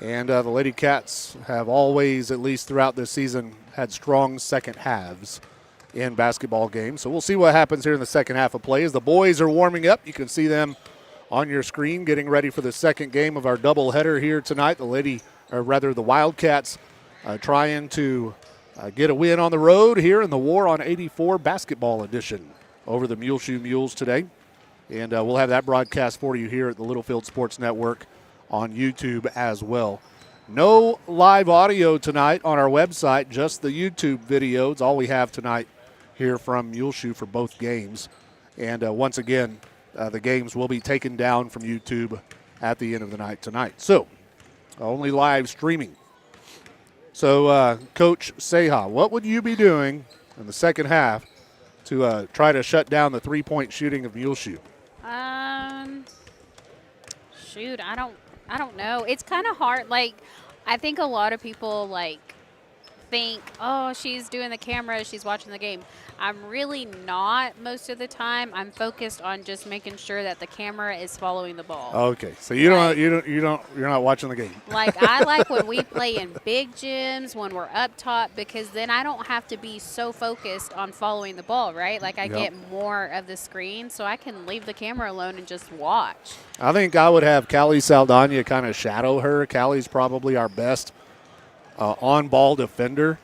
And the Lady Cats have always, at least throughout this season, had strong second halves in basketball games. So we'll see what happens here in the second half of play. As the boys are warming up, you can see them on your screen getting ready for the second game of our doubleheader here tonight. The Wildcats trying to get a win on the road here in the War on 84 basketball edition over the Muleshoe Mules today. And we'll have that broadcast for you here at the Littlefield Sports Network on YouTube as well. No live audio tonight on our website, just the YouTube video. It's all we have tonight here from Muleshoe for both games. And once again, the games will be taken down from YouTube at the end of the night tonight. So, only live streaming. So, Coach Seha, what would you be doing in the second half to try to shut down the three-point shooting of Muleshoe? Shoot, I don't know. It's kind of hard. Like, I think a lot of people think, oh, she's doing the camera, she's watching the game. I'm really not most of the time. I'm focused on just making sure that the camera is following the ball. Okay, so you're not watching the game. Like, I like when we play in big gyms, when we're up top, because then I don't have to be so focused on following the ball, right? Like, I get more of the screen, so I can leave the camera alone and just watch. I think I would have Callie Saldana kind of shadow her. Callie's probably our best on-ball defender.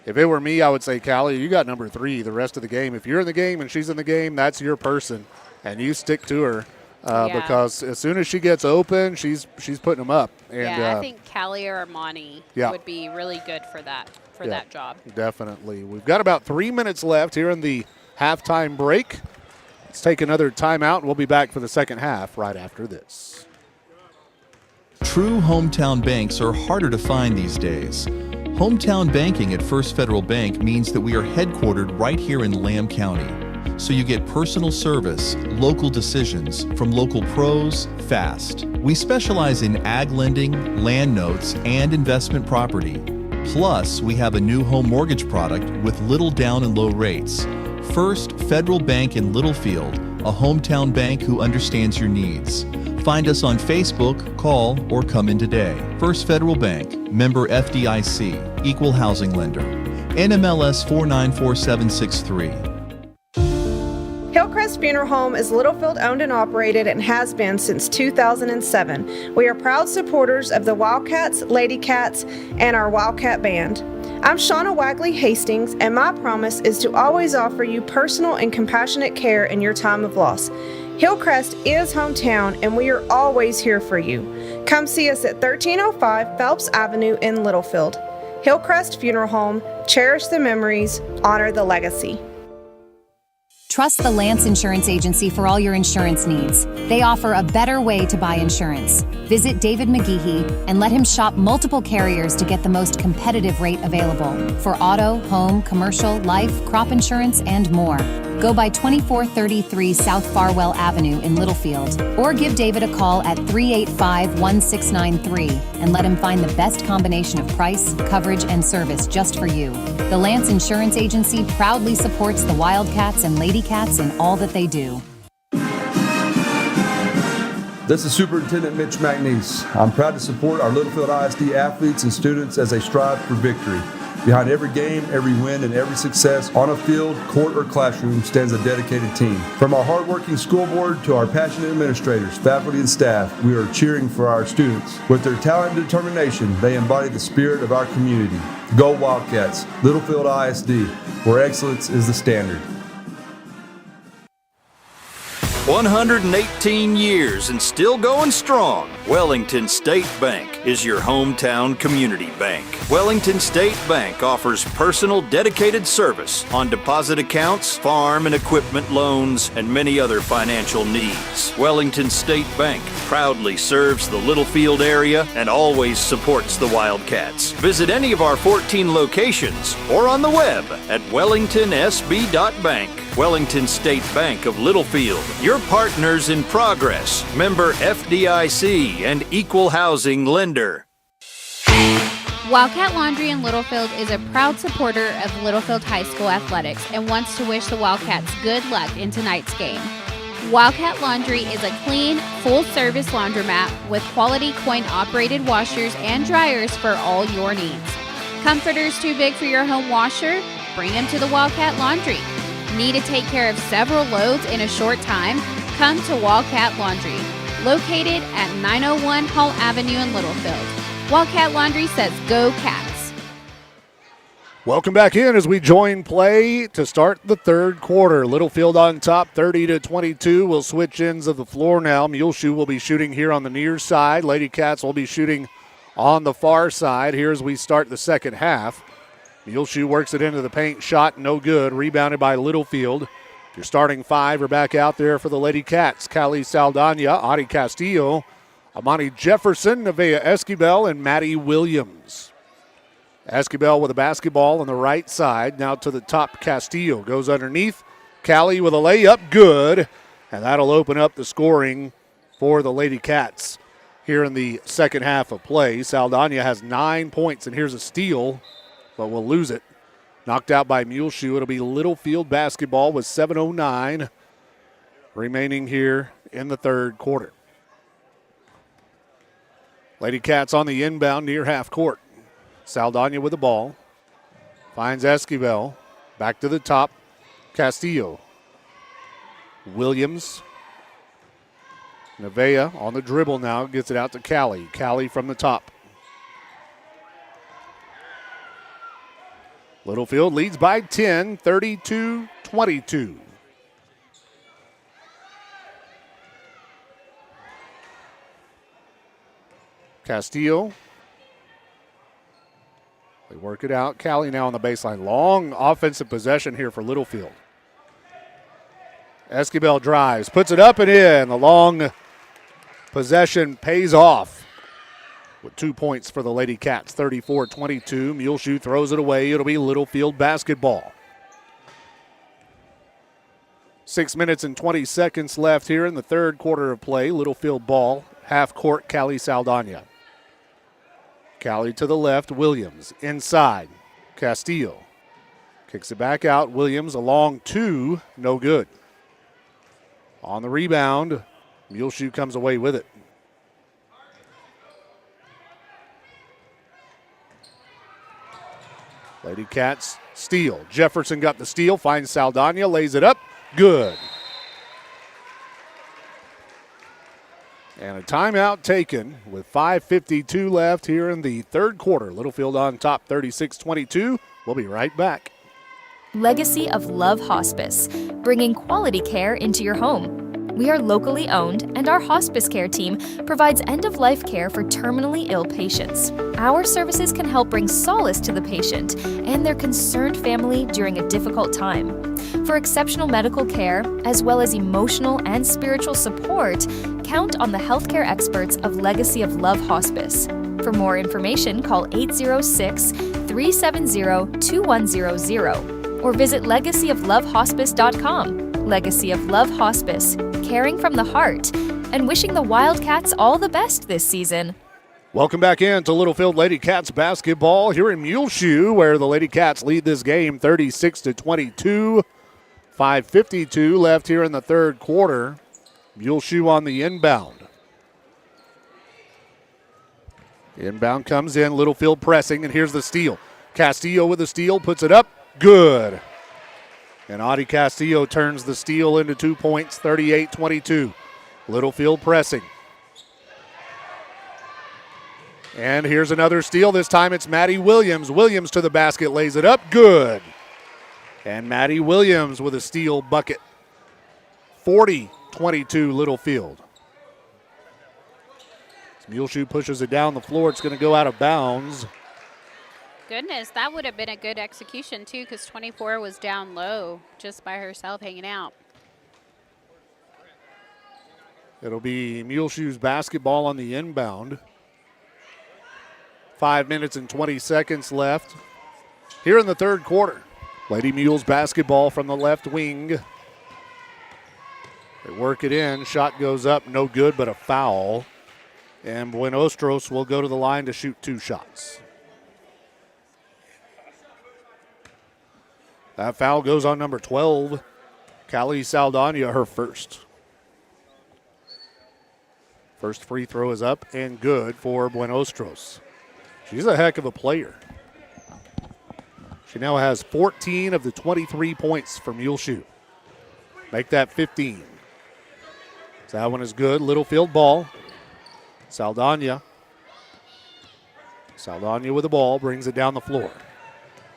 If it were me, I would say, Callie, you got number 3 the rest of the game. If you're in the game and she's in the game, that's your person, and you stick to her because as soon as she gets open, she's putting them up. And, I think Callie or Armani would be really good for that job. Definitely. We've got about 3 minutes left here in the halftime break. Let's take another timeout, and we'll be back for the second half right after this. True hometown banks are harder to find these days. Hometown banking at First Federal Bank means that we are headquartered right here in Lamb County. So you get personal service, local decisions from local pros, fast. We specialize in ag lending, land notes, and investment property. Plus, we have a new home mortgage product with little down and low rates. First Federal Bank in Littlefield, a hometown bank who understands your needs. Find us on Facebook, call, or come in today. First Federal Bank, member FDIC, equal housing lender. NMLS 494763. Hillcrest Funeral Home is Littlefield owned and operated and has been since 2007. We are proud supporters of the Wildcats, Lady Cats, and our Wildcat Band. I'm Shauna Wagley Hastings, and my promise is to always offer you personal and compassionate care in your time of loss. Hillcrest is hometown, and we are always here for you. Come see us at 1305 Phelps Avenue in Littlefield. Hillcrest Funeral Home, cherish the memories, honor the legacy. Trust the Lance Insurance Agency for all your insurance needs. They offer a better way to buy insurance. Visit David McGeehee and let him shop multiple carriers to get the most competitive rate available for auto, home, commercial, life, crop insurance, and more. Go by 2433 South Farwell Avenue in Littlefield, or give David a call at 385-1693 and let him find the best combination of price, coverage, and service just for you. The Lance Insurance Agency proudly supports the Wildcats and Lady Cats in all that they do. This is Superintendent Mitch McNeese. I'm proud to support our Littlefield ISD athletes and students as they strive for victory. Behind every game, every win, and every success on a field, court, or classroom stands a dedicated team. From our hardworking school board to our passionate administrators, faculty, and staff, we are cheering for our students. With their talent and determination, they embody the spirit of our community. Go Wildcats, Littlefield ISD, where excellence is the standard. 118 years and still going strong. Wellington State Bank is your hometown community bank. Wellington State Bank offers personal dedicated service on deposit accounts, farm and equipment loans, and many other financial needs. Wellington State Bank proudly serves the Littlefield area and always supports the Wildcats. Visit any of our 14 locations or on the web at wellingtonsb.bank. Wellington State Bank of Littlefield, your partners in progress. Member FDIC and equal housing lender. Wildcat Laundry in Littlefield is a proud supporter of Littlefield High School athletics and wants to wish the Wildcats good luck in tonight's game. Wildcat Laundry is a clean, full-service laundromat with quality coin-operated washers and dryers for all your needs. Comforters too big for your home washer? Bring them to the Wildcat Laundry. Need to take care of several loads in a short time? Come to Wildcat Laundry, located at 901 Hall Avenue in Littlefield. Wildcat Laundry says go Cats. Welcome back in as we join play to start the third quarter. Littlefield on top, 30-22. We'll switch ends of the floor now. Muleshoe will be shooting here on the near side. Lady Cats will be shooting on the far side here as we start the second half. Muleshoe works it into the paint, shot no good, rebounded by Littlefield. Your starting five are back out there for the Lady Cats. Callie Saldana, Audie Castillo, Amani Jefferson, Nevaeh Esquivel, and Maddie Williams. Esquivel with a basketball on the right side. Now to the top, Castillo goes underneath. Callie with a layup, good. And that'll open up the scoring for the Lady Cats here in the second half of play. Saldana has 9 points, and here's a steal, but we'll lose it. Knocked out by Muleshoe. It'll be Littlefield basketball with 7:09 remaining here in the third quarter. Lady Cats on the inbound near half court. Saldana with the ball. Finds Esquivel. Back to the top. Castillo. Williams. Nevaeh on the dribble now. Gets it out to Callie. Callie from the top. Littlefield leads by 10, 32-22. Castillo. They work it out. Callie now on the baseline. Long offensive possession here for Littlefield. Esquivel drives, puts it up and in. The long possession pays off with 2 points for the Lady Cats, 34-22. Muleshoe throws it away. It'll be Littlefield basketball. 6 minutes and 20 seconds left here in the third quarter of play. Littlefield ball, half court, Callie Saldana. Callie to the left, Williams inside. Castillo kicks it back out. Williams a long two, no good. On the rebound, Muleshoe comes away with it. Lady Cats steal. Jefferson got the steal, finds Saldana, lays it up, good. And a timeout taken with 5:52 left here in the third quarter. Littlefield on top, 36-22. We'll be right back. Legacy of Love Hospice, bringing quality care into your home. We are locally owned, and our hospice care team provides end-of-life care for terminally ill patients. Our services can help bring solace to the patient and their concerned family during a difficult time. For exceptional medical care, as well as emotional and spiritual support, count on the healthcare experts of Legacy of Love Hospice. For more information, call 806-370-2100 or visit legacyoflovehospice.com. Legacy of Love Hospice, caring from the heart and wishing the Wildcats all the best this season. Welcome back in to Littlefield Lady Cats basketball here in Muleshoe, where the Lady Cats lead this game 36-22. 5:52 left here in the third quarter. Muleshoe on the inbound. Inbound comes in, Littlefield pressing, and here's the steal. Castillo with the steal, puts it up, good. And Audie Castillo turns the steal into 2 points, 38-22. Littlefield pressing. And here's another steal. This time it's Maddie Williams. Williams to the basket, lays it up, good. And Maddie Williams with a steal bucket. 40-22 Littlefield. As Muleshoe pushes it down the floor, it's going to go out of bounds. Goodness, that would have been a good execution, too, because 24 was down low just by herself hanging out. It'll be Muleshoe's basketball on the inbound. 5 minutes and 20 seconds left here in the third quarter. Lady Mules basketball from the left wing. They work it in. Shot goes up. No good, but a foul. And Buenostros will go to the line to shoot 2 shots. That foul goes on number 12. Callie Saldana, her first. First free throw is up and good for Buenostros. She's a heck of a player. She now has 14 of the 23 points for Muleshoe. Make that 15. So that one is good. Littlefield ball. Saldana. Saldana with the ball, brings it down the floor.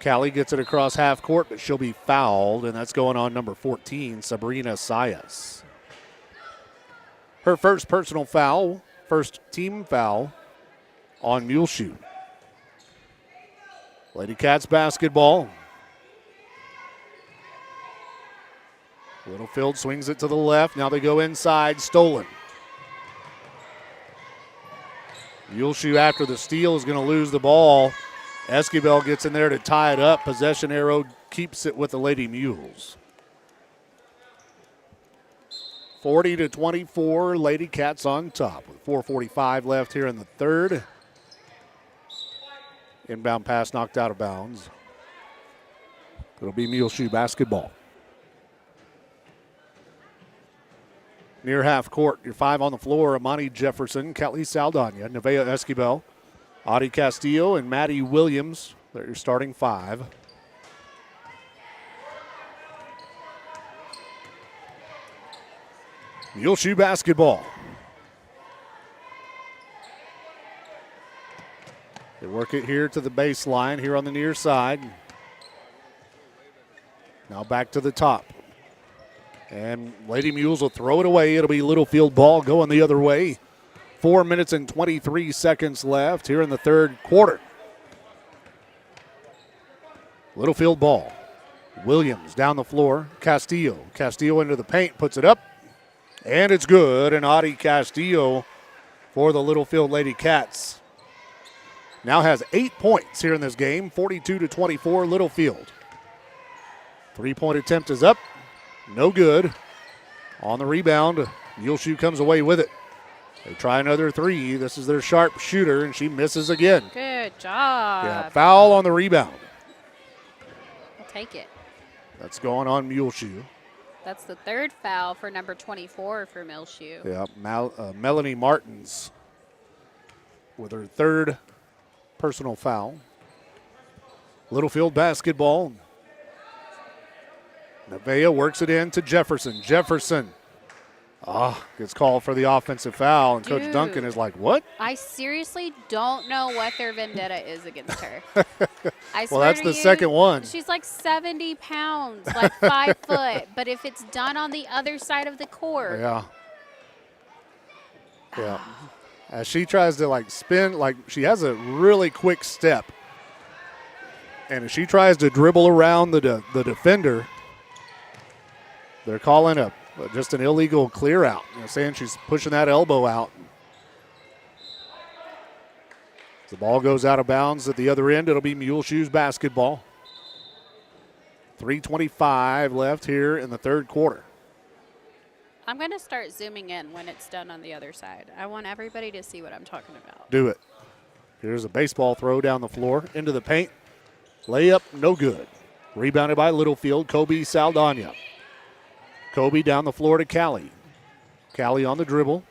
Callie gets it across half court, but she'll be fouled, and that's going on number 14, Sabrina Sayas. Her first personal foul, first team foul on Muleshoe. Lady Cats basketball. Littlefield swings it to the left. Now they go inside. Stolen. Muleshoe, after the steal, is going to lose the ball. Esquivel gets in there to tie it up. Possession arrow keeps it with the Lady Mules. 40-24, Lady Cats on top with 4:45 left here in the third. Inbound pass knocked out of bounds. It'll be Muleshoe basketball. Near half court, your 5 on the floor, Amani Jefferson, Kelly Saldana, Nevaeh Esquivel, Audie Castillo, and Maddie Williams. They're your starting 5. Muleshoe basketball. They work it here to the baseline here on the near side. Now back to the top. And Lady Mules will throw it away. It'll be Littlefield ball going the other way. 4 minutes and 23 seconds left here in the third quarter. Littlefield ball. Williams down the floor. Castillo. Castillo into the paint, puts it up. And it's good. And Audie Castillo for the Littlefield Lady Cats now has 8 points here in this game. 42-24 Littlefield. 3-point attempt is up. No good. On the rebound, Muleshoe comes away with it. They try another 3. This is their sharp shooter, and she misses again. Good job. Yeah, foul on the rebound. I'll take it. That's going on Muleshoe. That's the third foul for number 24 for Muleshoe. Yeah, Melanie Martins with her third personal foul. Littlefield basketball. Nevaeh works it in to Jefferson. Jefferson gets called for the offensive foul, and Coach Duncan is like, what? I seriously don't know what their vendetta is against her. I well, that's the second one. She's like 70 pounds, like 5 foot, but if it's done on the other side of the court. Yeah. Yeah. As she tries to like spin, like she has a really quick step. And if she tries to dribble around the defender, they're calling just an illegal clear out. Saying she's pushing that elbow out. The ball goes out of bounds at the other end. It'll be Muleshoe's basketball. 3:25 left here in the third quarter. I'm going to start zooming in when it's done on the other side. I want everybody to see what I'm talking about. Do it. Here's a baseball throw down the floor into the paint. Layup, no good. Rebounded by Littlefield, Kobe Saldana. Kobe down the floor to Callie. Callie on the dribble.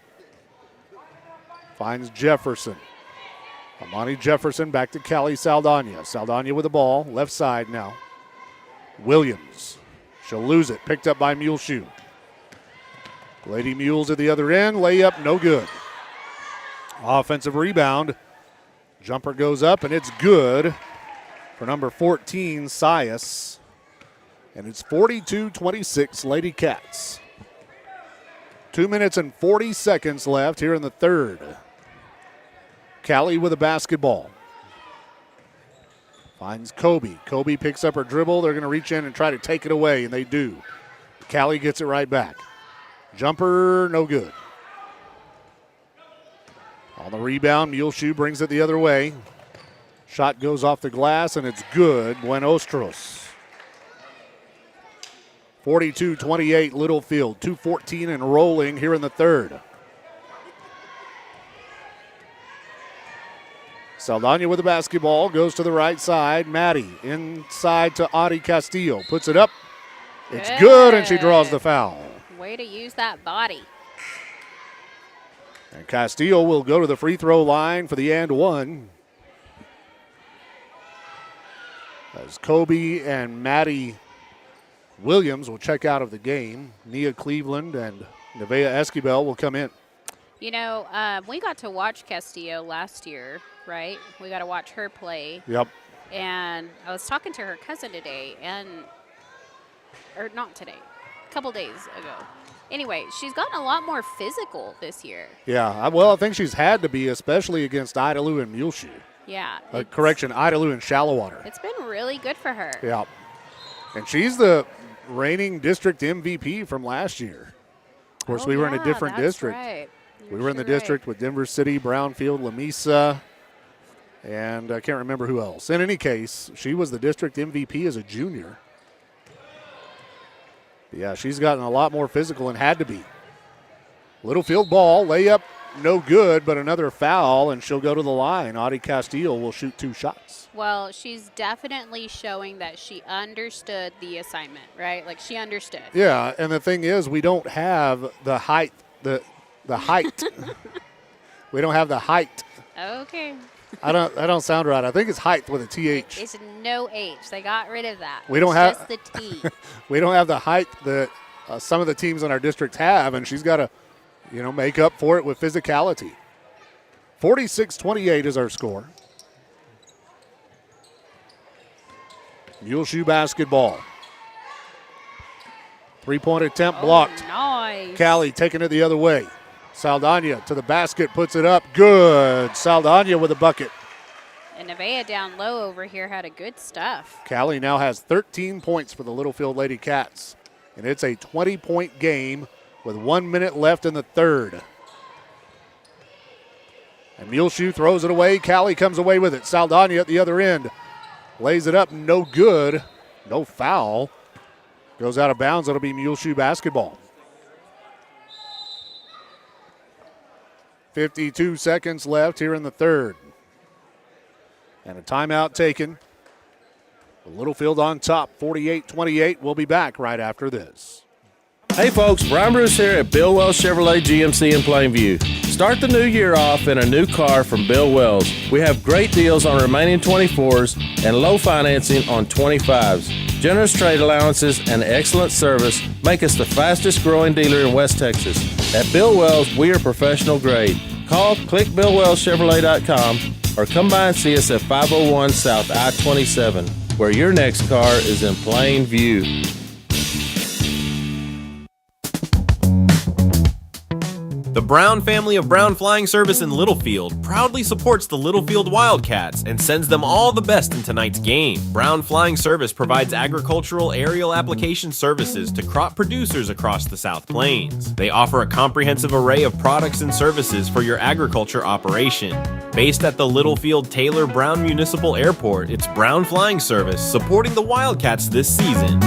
Finds Jefferson. Amani Jefferson back to Callie Saldana. Saldana with the ball, left side now. Williams. She'll lose it, picked up by Muleshoe. Lady Mules at the other end, layup, no good. Offensive rebound. Jumper goes up, and it's good for number 14, Sayas. And it's 42-26, Lady Cats. 2 minutes and 40 seconds left here in the third. Callie with a basketball. Finds Kobe. Kobe picks up her dribble. They're going to reach in and try to take it away, and they do. Callie gets it right back. Jumper, no good. On the rebound, Muleshoe brings it the other way. Shot goes off the glass, and it's good. Buenostros. 42-28 Littlefield. 2:14 and rolling here in the third. Saldana with the basketball, goes to the right side. Maddie inside to Audie Castillo. Puts it up. It's good, and she draws the foul. Way to use that body. And Castillo will go to the free throw line for the and one. As Kobe and Maddie Williams will check out of the game. Nia Cleveland and Nevaeh Esquivel will come in. You know, we got to watch Castillo last year, right? We got to watch her play. Yep. And I was talking to her cousin today, or not today, a couple days ago. Anyway, she's gotten a lot more physical this year. Yeah, well, I think she's had to be, especially against Idalou and Muleshoe. Yeah. Idalou and Shallowater. It's been really good for her. Yeah. And she's the reigning district MVP from last year. Of course, we were in a different district. Right. We were in the district with Denver City, Brownfield, Lamesa, and I can't remember who else. In any case, she was the district MVP as a junior. Yeah, she's gotten a lot more physical and had to be. Littlefield ball, layup, no good, but another foul, and she'll go to the line. Audie Castillo will shoot 2 shots. Well, she's definitely showing that she understood the assignment, right? Like, she understood. Yeah, and the thing is, we don't have the height, the height. We don't have the height. Okay. That don't sound right. I think it's height with a TH. It's no H. They got rid of that. We don't have just the T. We don't have the height that some of the teams in our district have, and she's got to, make up for it with physicality. 46-28 is our score. Muleshoe basketball. 3-point attempt blocked. Nice. Callie taking it the other way. Saldana to the basket, puts it up. Good. Saldana with a bucket. And Nevaeh down low over here had a good stuff. Callie now has 13 points for the Littlefield Lady Cats. And it's a 20-point game with 1 minute left in the third. And Muleshoe throws it away. Callie comes away with it. Saldana at the other end. Lays it up, no good. No foul. Goes out of bounds. It'll be Muleshoe basketball. 52 seconds left here in the third. And a timeout taken. Littlefield on top, 48-28. We'll be back right after this. Hey folks, Brian Bruce here at Bill Wells Chevrolet GMC in Plainview. Start the new year off in a new car from Bill Wells. We have great deals on remaining 24s and low financing on 25s. Generous trade allowances and excellent service make us the fastest growing dealer in West Texas. At Bill Wells, we are professional grade. Call clickbillwellschevrolet.com or come by and see us at 501 South I-27, where your next car is in plain view. The Brown family of Brown Flying Service in Littlefield proudly supports the Littlefield Wildcats and sends them all the best in tonight's game. Brown Flying Service provides agricultural aerial application services to crop producers across the South Plains. They offer a comprehensive array of products and services for your agriculture operation. Based at the Littlefield Taylor Brown Municipal Airport, it's Brown Flying Service supporting the Wildcats this season.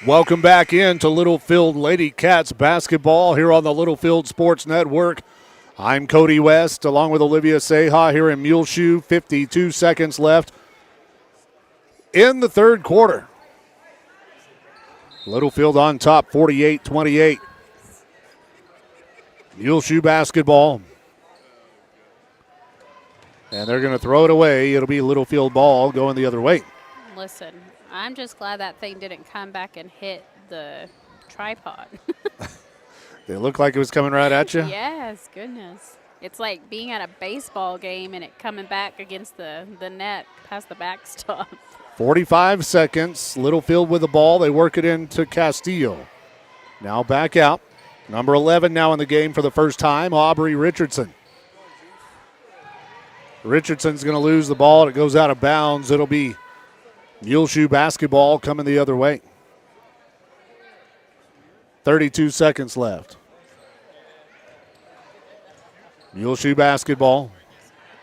Welcome back into Littlefield Lady Cats basketball here on the Littlefield Sports Network. I'm Cody West along with Olivia Seha here in Muleshoe. 52 seconds left in the third quarter. Littlefield on top, 48-28. Muleshoe basketball. And they're going to throw it away. It'll be Littlefield ball going the other way. Listen, I'm just glad that thing didn't come back and hit the tripod. It looked like it was coming right at you? Yes, goodness. It's like being at a baseball game and it coming back against the net past the backstop. 45 seconds. Littlefield with the ball. They work it into Castillo. Now back out. Number 11 now in the game for the first time, Aubrey Richardson. Richardson's going to lose the ball, and it goes out of bounds. It'll be Muleshoe basketball coming the other way. 32 seconds left. Muleshoe basketball.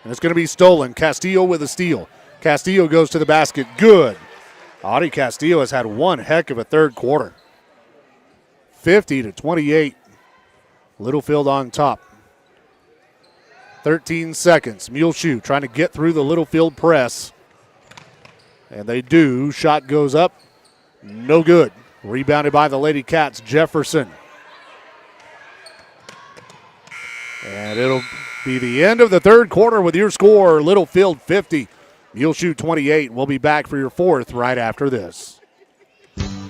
And it's going to be stolen. Castillo with a steal. Castillo goes to the basket. Good. Audie Castillo has had one heck of a third quarter. 50-28. Littlefield on top. 13 seconds. Muleshoe trying to get through the Littlefield press. And they do. Shot goes up. No good. Rebounded by the Lady Cats. Jefferson. And it'll be the end of the third quarter with your score. Littlefield 50. Muleshoe 28. We'll be back for your fourth right after this.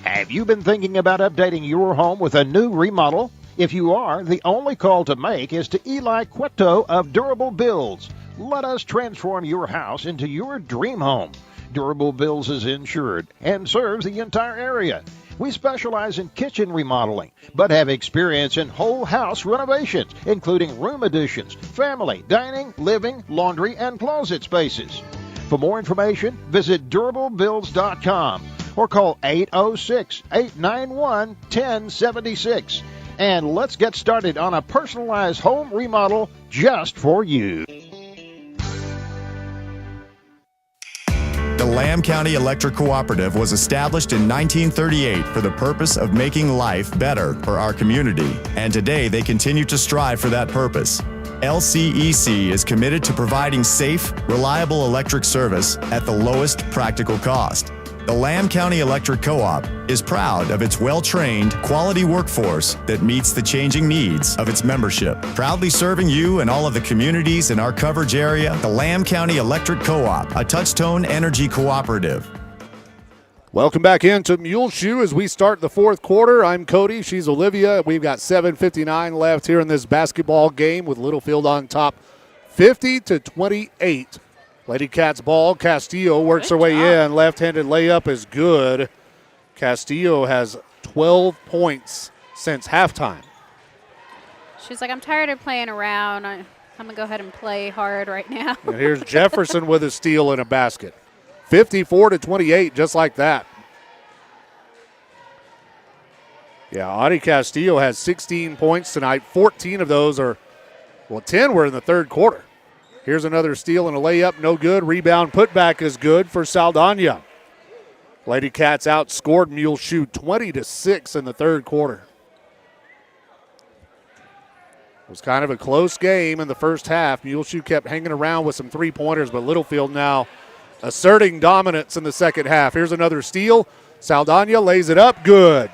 Have you been thinking about updating your home with a new remodel? If you are, the only call to make is to Eli Cueto of Durable Builds. Let us transform your house into your dream home. Durable Builds is insured and serves the entire area. We specialize in kitchen remodeling, but have experience in whole house renovations, including room additions, family, dining, living, laundry, and closet spaces. For more information, visit durablebuilds.com or call 806-891-1076. And let's get started on a personalized home remodel just for you. The Lamb County Electric Cooperative was established in 1938 for the purpose of making life better for our community, and today they continue to strive for that purpose. LCEC is committed to providing safe, reliable electric service at the lowest practical cost. The Lamb County Electric Co-op is proud of its well-trained, quality workforce that meets the changing needs of its membership. Proudly serving you and all of the communities in our coverage area, the Lamb County Electric Co-op, a Touchtone Energy cooperative. Welcome back into Muleshoe as we start the fourth quarter. I'm Cody. She's Olivia. We've got 7:59 left here in this basketball game with Littlefield on top 50-28. Lady Cats ball. Castillo works her way in. Left-handed layup is good. Castillo has 12 points since halftime. She's like, I'm tired of playing around. I'm going to go ahead and play hard right now. And here's Jefferson with a steal and a basket. 54-28, just like that. Yeah, Audie Castillo has 16 points tonight. 14 of those 10 were in the third quarter. Here's another steal and a layup, no good. Rebound putback is good for Saldana. Lady Cats outscored Muleshoe 20-6 in the third quarter. It was kind of a close game in the first half. Muleshoe kept hanging around with some three-pointers, but Littlefield now asserting dominance in the second half. Here's another steal. Saldana lays it up, good.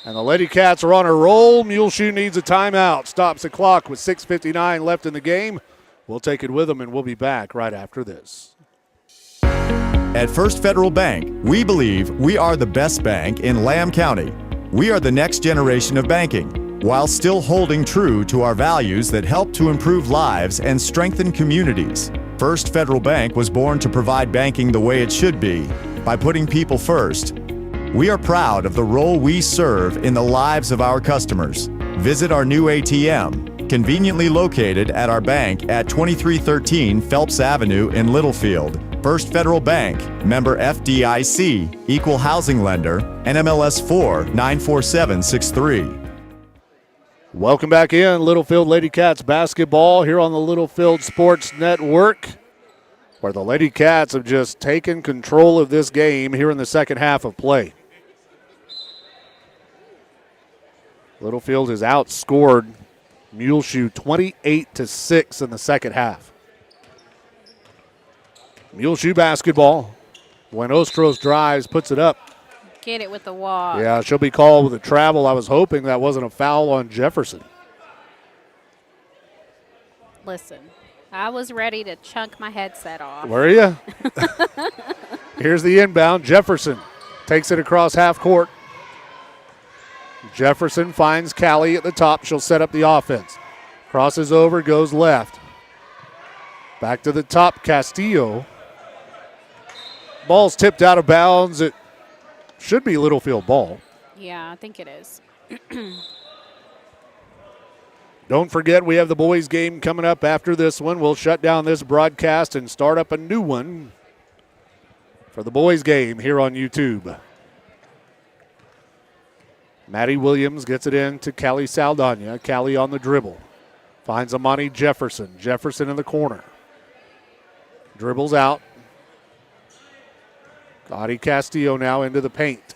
And the Lady Cats are on a roll. Muleshoe needs a timeout. Stops the clock with 6:59 left in the game. We'll take it with them, and we'll be back right after this. At First Federal Bank, we believe we are the best bank in Lamb County. We are the next generation of banking, while still holding true to our values that help to improve lives and strengthen communities. First Federal Bank was born to provide banking the way it should be, by putting people first. We are proud of the role we serve in the lives of our customers. Visit our new ATM, conveniently located at our bank at 2313 Phelps Avenue in Littlefield. First Federal Bank, member FDIC, equal housing lender, NMLS 4-94763. Welcome back in. Littlefield Lady Cats basketball here on the Littlefield Sports Network, where the Lady Cats have just taken control of this game here in the second half of play. Littlefield has outscored Muleshoe 28-6 in the second half. Muleshoe basketball. Buenostros drives, puts it up. Get it with the walk. Yeah, she'll be called with a travel. I was hoping that wasn't a foul on Jefferson. Listen, I was ready to chunk my headset off. Were you? Here's the inbound. Jefferson takes it across half court. Jefferson finds Callie at the top. She'll set up the offense. Crosses over, goes left. Back to the top, Castillo. Ball's tipped out of bounds. It should be Littlefield ball. Yeah, I think it is. Don't forget, we have the boys' game coming up after this one. We'll shut down this broadcast and start up a new one for the boys' game here on YouTube. Maddie Williams gets it in to Callie Saldana. Callie on the dribble. Finds Amani Jefferson. Jefferson in the corner. Dribbles out. Audie Castillo now into the paint.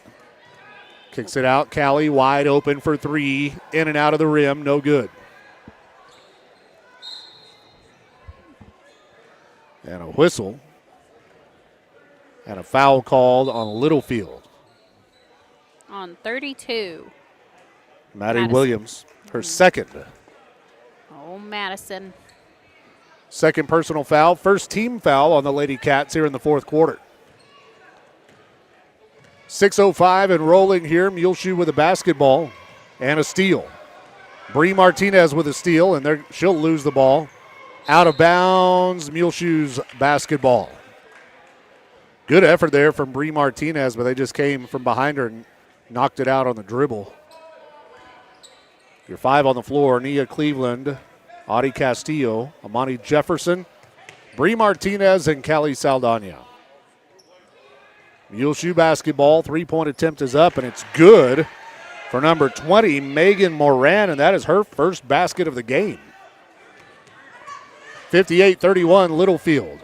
Kicks it out. Callie wide open for three. In and out of the rim. No good. And a whistle. And a foul called on Littlefield. On 32. Maddie Williams, her second. Oh, Madison. Second personal foul. First team foul on the Lady Cats here in the fourth quarter. 6:05 and rolling here. Muleshoe with a basketball and a steal. Bree Martinez with a steal, and she'll lose the ball. Out of bounds, Muleshoe's basketball. Good effort there from Bree Martinez, but they just came from behind her and knocked it out on the dribble. Your five on the floor, Nia Cleveland, Audie Castillo, Amani Jefferson, Bree Martinez, and Callie Saldana. Muleshoe basketball, three-point attempt is up, and it's good for number 20, Megan Moran, and that is her first basket of the game. 58-31 Littlefield.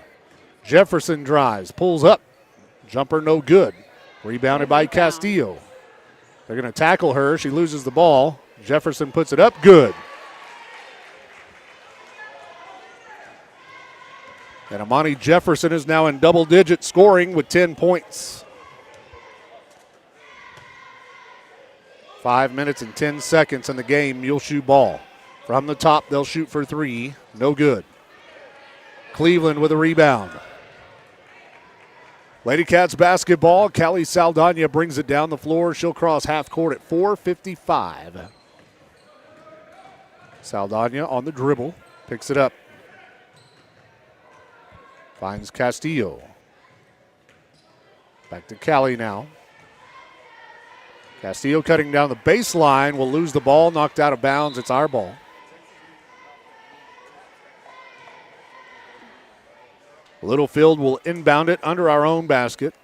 Jefferson drives, pulls up, jumper no good. Rebounded by Castillo. They're going to tackle her. She loses the ball. Jefferson puts it up, good. And Amani Jefferson is now in double-digit scoring with 10 points. 5 minutes and 10 seconds in the game. Muleshoe ball. From the top, they'll shoot for three. No good. Cleveland with a rebound. Lady Cats basketball. Callie Saldana brings it down the floor. She'll cross half court at 4:55. Saldana on the dribble. Picks it up. Finds Castillo. Back to Callie now. Castillo cutting down the baseline. Will lose the ball. Knocked out of bounds. It's our ball. Littlefield will inbound it under our own basket.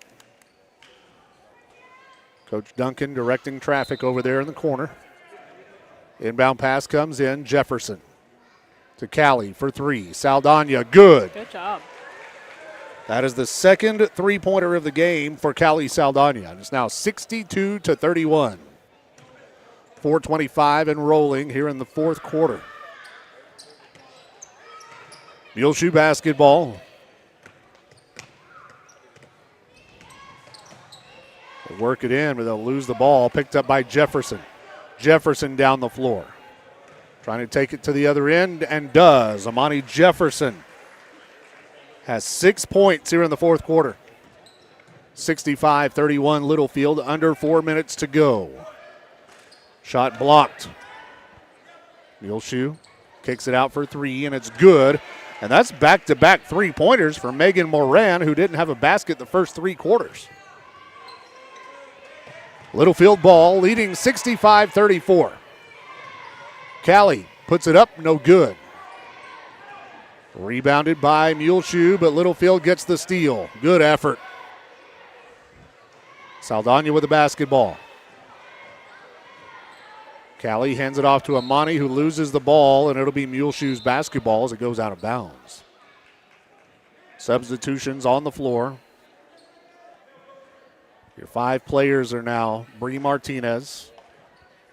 Coach Duncan directing traffic over there in the corner. Inbound pass comes in. Jefferson to Callie for three. Saldana, good. Good job. That is the second three-pointer of the game for Callie Saldana. It's now 62-31. 4:25 and rolling here in the fourth quarter. Muleshoe basketball. They work it in, but they'll lose the ball. Picked up by Jefferson. Jefferson down the floor. Trying to take it to the other end, and does. Amani Jefferson has 6 points here in the fourth quarter. 65-31 Littlefield, under 4 minutes to go. Shot blocked. Muleshoe kicks it out for three, and it's good. And that's back-to-back three-pointers for Megan Moran, who didn't have a basket the first three quarters. Littlefield ball leading 65-34. Callie puts it up, no good. Rebounded by Muleshoe, but Littlefield gets the steal. Good effort. Saldana with the basketball. Callie hands it off to Amani, who loses the ball, and it'll be Muleshoe's basketball as it goes out of bounds. Substitutions on the floor. Your five players are now Bree Martinez,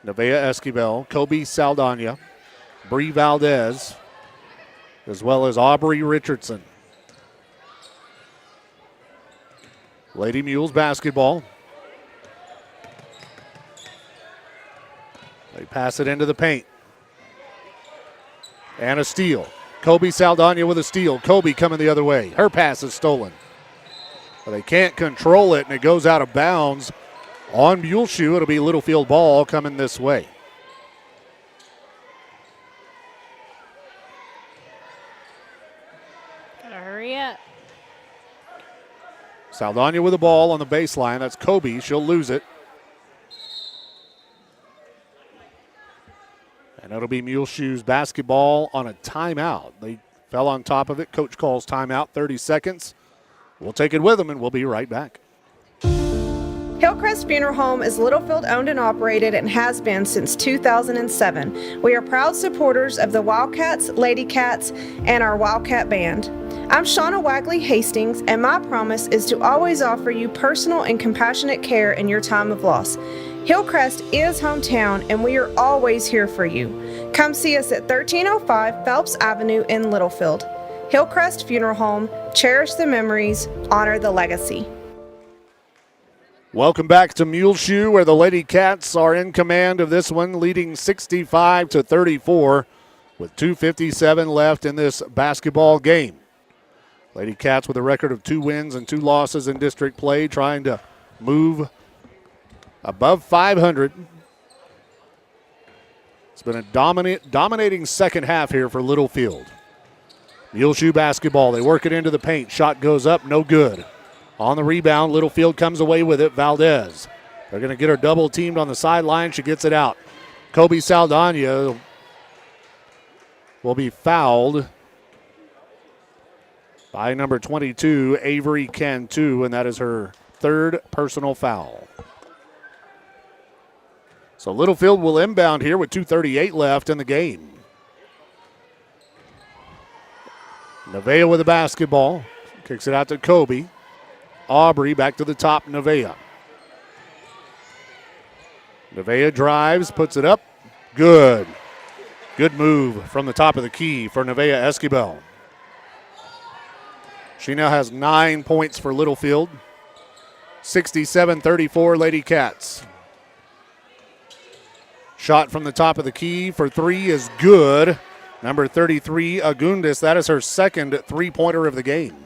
Nevaeh Esquivel, Kobe Saldana, Bree Valdez, as well as Aubrey Richardson. Lady Mules basketball. They pass it into the paint. And a steal. Kobe Saldana with a steal. Kobe coming the other way. Her pass is stolen. But they can't control it, and it goes out of bounds on Muleshoe. It'll be Littlefield ball coming this way. Gotta hurry up. Saldana with the ball on the baseline. That's Kobe. She'll lose it. And it'll be Muleshoe's basketball on a timeout. They fell on top of it. Coach calls timeout, 30 seconds. We'll take it with them, and we'll be right back. Hillcrest Funeral Home is Littlefield owned and operated and has been since 2007. We are proud supporters of the Wildcats, Lady Cats, and our Wildcat Band. I'm Shauna Wagley Hastings, and my promise is to always offer you personal and compassionate care in your time of loss. Hillcrest is hometown, and we are always here for you. Come see us at 1305 Phelps Avenue in Littlefield. Hillcrest Funeral Home, cherish the memories, honor the legacy. Welcome back to Muleshoe, where the Lady Cats are in command of this one, leading 65-34 with 2:57 left in this basketball game. Lady Cats with a record of 2 wins and 2 losses in district play, trying to move above 500. It's been a dominating second half here for Littlefield. Muleshoe basketball, they work it into the paint. Shot goes up, no good. On the rebound, Littlefield comes away with it. Valdez. They're going to get her double teamed on the sideline. She gets it out. Kobe Saldana will be fouled by number 22, Avery Cantu, and that is her 3rd personal foul. So Littlefield will inbound here with 2:38 left in the game. Nevaeh with the basketball. Kicks it out to Kobe. Aubrey back to the top, Nevaeh. Nevaeh drives, puts it up. Good. Good move from the top of the key for Nevaeh Esquivel. She now has 9 points for Littlefield. 67-34 Lady Cats. Shot from the top of the key for 3 is good. Number 33, Agundis, that is her 2nd 3-pointer of the game.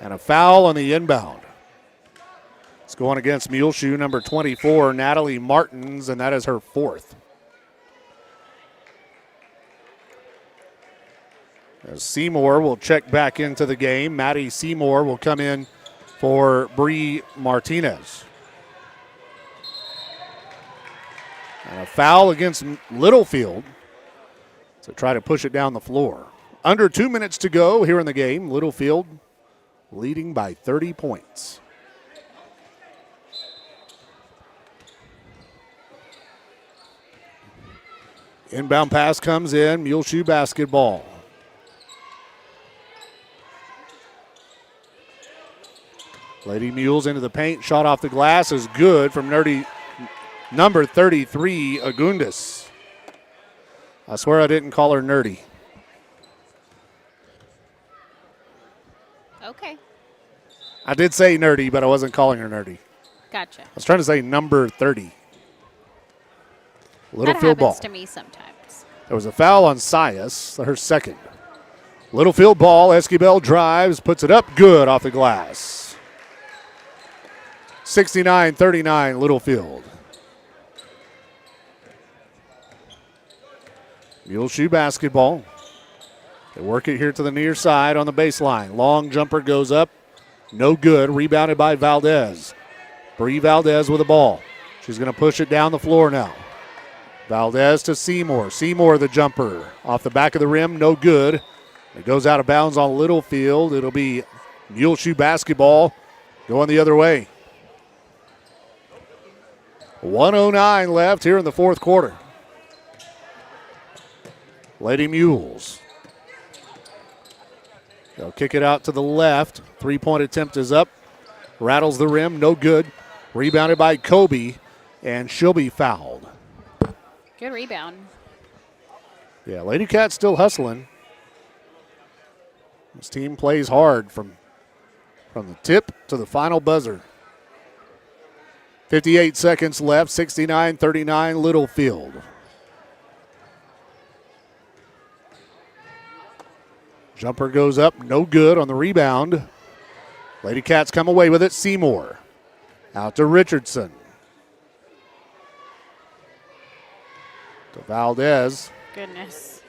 And a foul on the inbound. It's going against Muleshoe, number 24, Natalie Martins, and that is her 4th. As Seymour will check back into the game. Maddie Seymour will come in for Bree Martinez. And a foul against Littlefield to try to push it down the floor. Under 2 minutes to go here in the game. Littlefield leading by 30 points. Inbound pass comes in. Muleshoe basketball. Lady Mules into the paint. Shot off the glass is good from number 33, Agundis. I swear I didn't call her nerdy. Okay. I did say nerdy, but I wasn't calling her nerdy. Gotcha. I was trying to say number 30. Littlefield that ball. happens to me sometimes. There was a foul on Sias, her 2nd. Littlefield ball. Esquivel drives, puts it up, good off the glass. 69-39 Littlefield. Muleshoe basketball. They work it here to the near side on the baseline. Long jumper goes up. No good. Rebounded by Valdez. Bree Valdez with the ball. She's going to push it down the floor now. Valdez to Seymour. Seymour the jumper. Off the back of the rim. No good. It goes out of bounds on Littlefield. It'll be Muleshoe basketball going the other way. 1:09 left here in the 4th quarter. Lady Mules. They'll kick it out to the left. 3-point attempt is up. Rattles the rim. No good. Rebounded by Kobe, and she'll be fouled. Good rebound. Yeah, Lady Cats still hustling. This team plays hard from the tip to the final buzzer. 58 seconds left. 69-39 Littlefield. Jumper goes up, no good on the rebound. Lady Cats come away with it. Seymour out to Richardson. To Valdez. Goodness.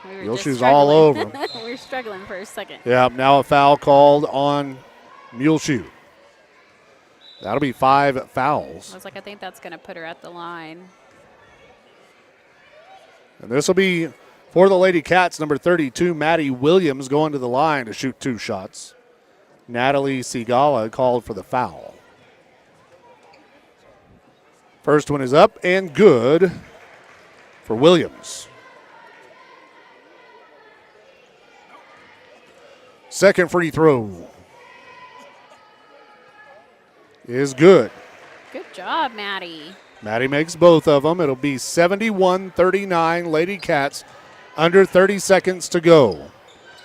Muleshoe's all over him. We were struggling for a second. Yeah, now a foul called on Muleshoe. That'll be 5 fouls. I was like, I think that's going to put her at the line. And this will be for the Lady Cats, number 32, Maddie Williams, going to the line to shoot 2 shots. Natalie Sigala called for the foul. First one is up and good for Williams. Second free throw is good. Good job, Maddie. Maddie makes both of them. It'll be 71-39 Lady Cats. Under 30 seconds to go.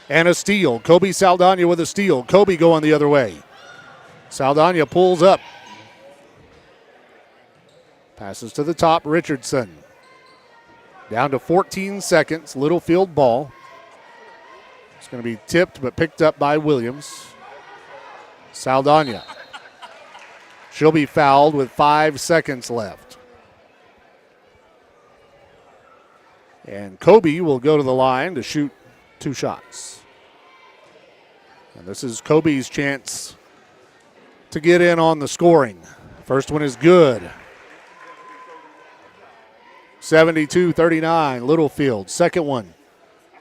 And a steal. Kobe Saldana with a steal. Kobe going the other way. Saldana pulls up. Passes to the top. Richardson. Down to 14 seconds. Littlefield ball. It's going to be tipped but picked up by Williams. Saldana. She'll be fouled with 5 seconds left. And Kobe will go to the line to shoot 2 shots. And this is Kobe's chance to get in on the scoring. First one is good. 72-39, Littlefield. Second one,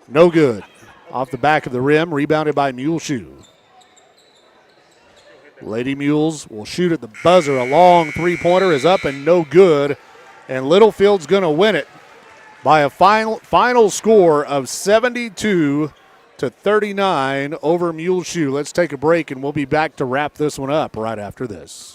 no good. Off the back of the rim, rebounded by Muleshoe. Lady Mules will shoot at the buzzer. A long three-pointer is up and no good. And Littlefield's going to win it by a final score of 72-39 over Muleshoe. Let's take a break, and we'll be back to wrap this one up right after this.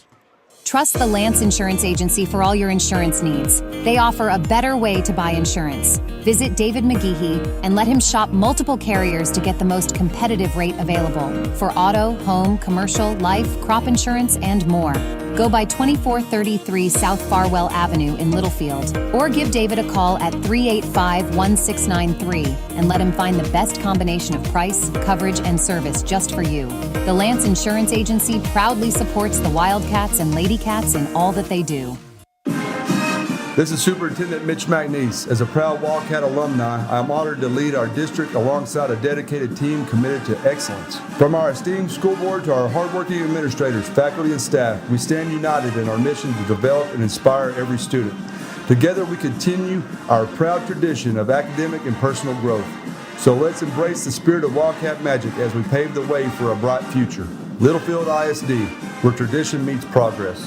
Trust the Lance Insurance Agency for all your insurance needs. They offer a better way to buy insurance. Visit David McGeehee and let him shop multiple carriers to get the most competitive rate available for auto, home, commercial, life, crop insurance, and more. Go by 2433 South Farwell Avenue in Littlefield, or give David a call at 385-1693 and let him find the best combination of price, coverage, and service just for you. The Lance Insurance Agency proudly supports the Wildcats and Lady Cats in all that they do. This is Superintendent Mitch McNeese. As a proud Wildcat alumni, I am honored to lead our district alongside a dedicated team committed to excellence. From our esteemed school board to our hardworking administrators, faculty, and staff, we stand united in our mission to develop and inspire every student. Together, we continue our proud tradition of academic and personal growth. So let's embrace the spirit of Wildcat magic as we pave the way for a bright future. Littlefield ISD, where tradition meets progress.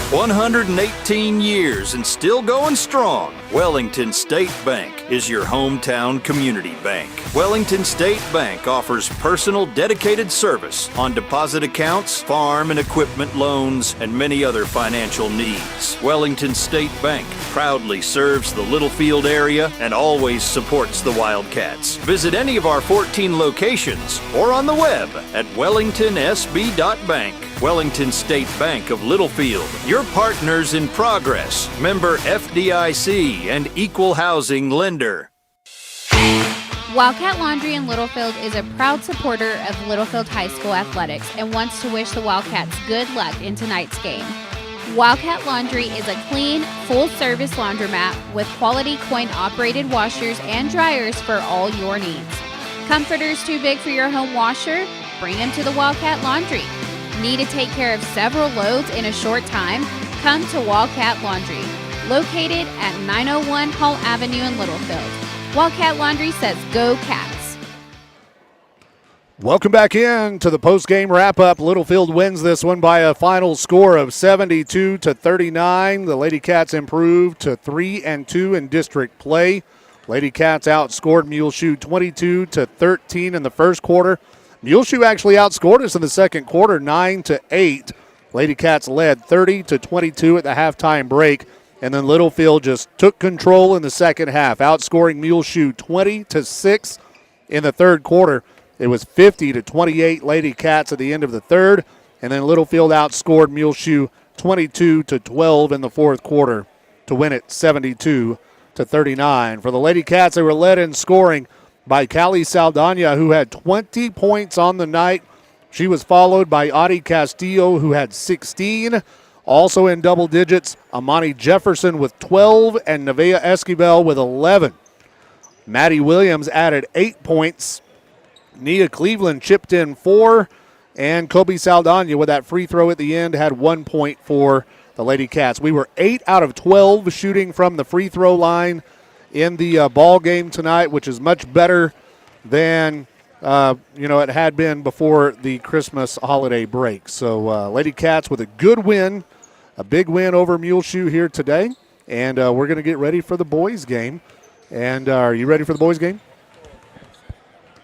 118 years and still going strong. Wellington State Bank is your hometown community bank. Wellington State Bank offers personal dedicated service on deposit accounts, farm and equipment loans, and many other financial needs. Wellington State Bank proudly serves the Littlefield area and always supports the Wildcats. Visit any of our 14 locations or on the web at wellingtonsb.bank. Wellington State Bank of Littlefield, your partners in progress, member FDIC and equal housing lender. Wildcat Laundry in Littlefield is a proud supporter of Littlefield High School athletics and wants to wish the Wildcats good luck in tonight's game. Wildcat Laundry is a clean, full-service laundromat with quality coin-operated washers and dryers for all your needs. Comforters too big for your home washer? Bring them to the Wildcat Laundry. Need to take care of several loads in a short time? Come to Wildcat Laundry, located at 901 Hall Avenue in Littlefield. Wildcat Laundry says, "Go Cats." Welcome back in to the post-game wrap-up. Littlefield wins this one by a final score of 72-39. The Lady Cats improved to 3-2 in district play. Lady Cats outscored Muleshoe 22-13 in the first quarter. Muleshoe actually outscored us in the second quarter, 9-8. Lady Cats led 30-22 at the halftime break, and then Littlefield just took control in the second half, outscoring Muleshoe 20-6 in the third quarter. It was 50-28 Lady Cats at the end of the third, and then Littlefield outscored Muleshoe 22-12 in the fourth quarter to win it 72-39. For the Lady Cats, they were led in scoring by Callie Saldana, who had 20 points on the night. She was followed by Audie Castillo, who had 16. Also in double digits, Amani Jefferson with 12 and Nevaeh Esquivel with 11. Maddie Williams added 8 points. Nia Cleveland chipped in 4. And Kobe Saldana with that free throw at the end had 1 point for the Lady Cats. We were 8 out of 12 shooting from the free throw line in the ball game tonight, which is much better than it had been before the Christmas holiday break. So Lady Cats with a good win, a big win over Muleshoe here today, and we're going to get ready for the boys game. And are you ready for the boys game?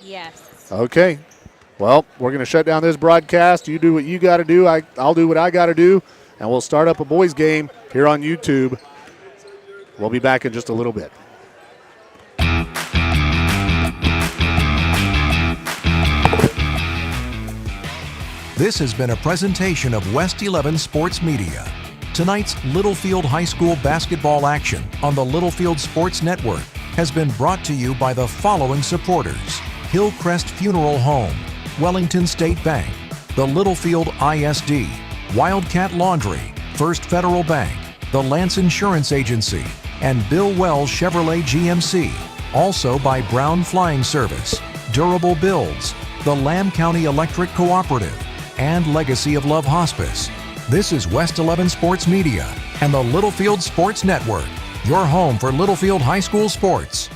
Yes. Okay. Well, we're going to shut down this broadcast. You do what you got to do. I'll do what I got to do, and we'll start up a boys game here on YouTube. We'll be back in just a little bit. This has been a presentation of West 11 Sports Media. Tonight's Littlefield High School basketball action on the Littlefield Sports Network has been brought to you by the following supporters: Hillcrest Funeral Home, Wellington State Bank, the Littlefield ISD, Wildcat Laundry, First Federal Bank, the Lance Insurance Agency, and Bill Wells Chevrolet GMC. Also by Brown Flying Service, Durable Builds, the Lamb County Electric Cooperative, and Legacy of Love Hospice. This is West 11 Sports Media and the Littlefield Sports Network, your home for Littlefield High School sports.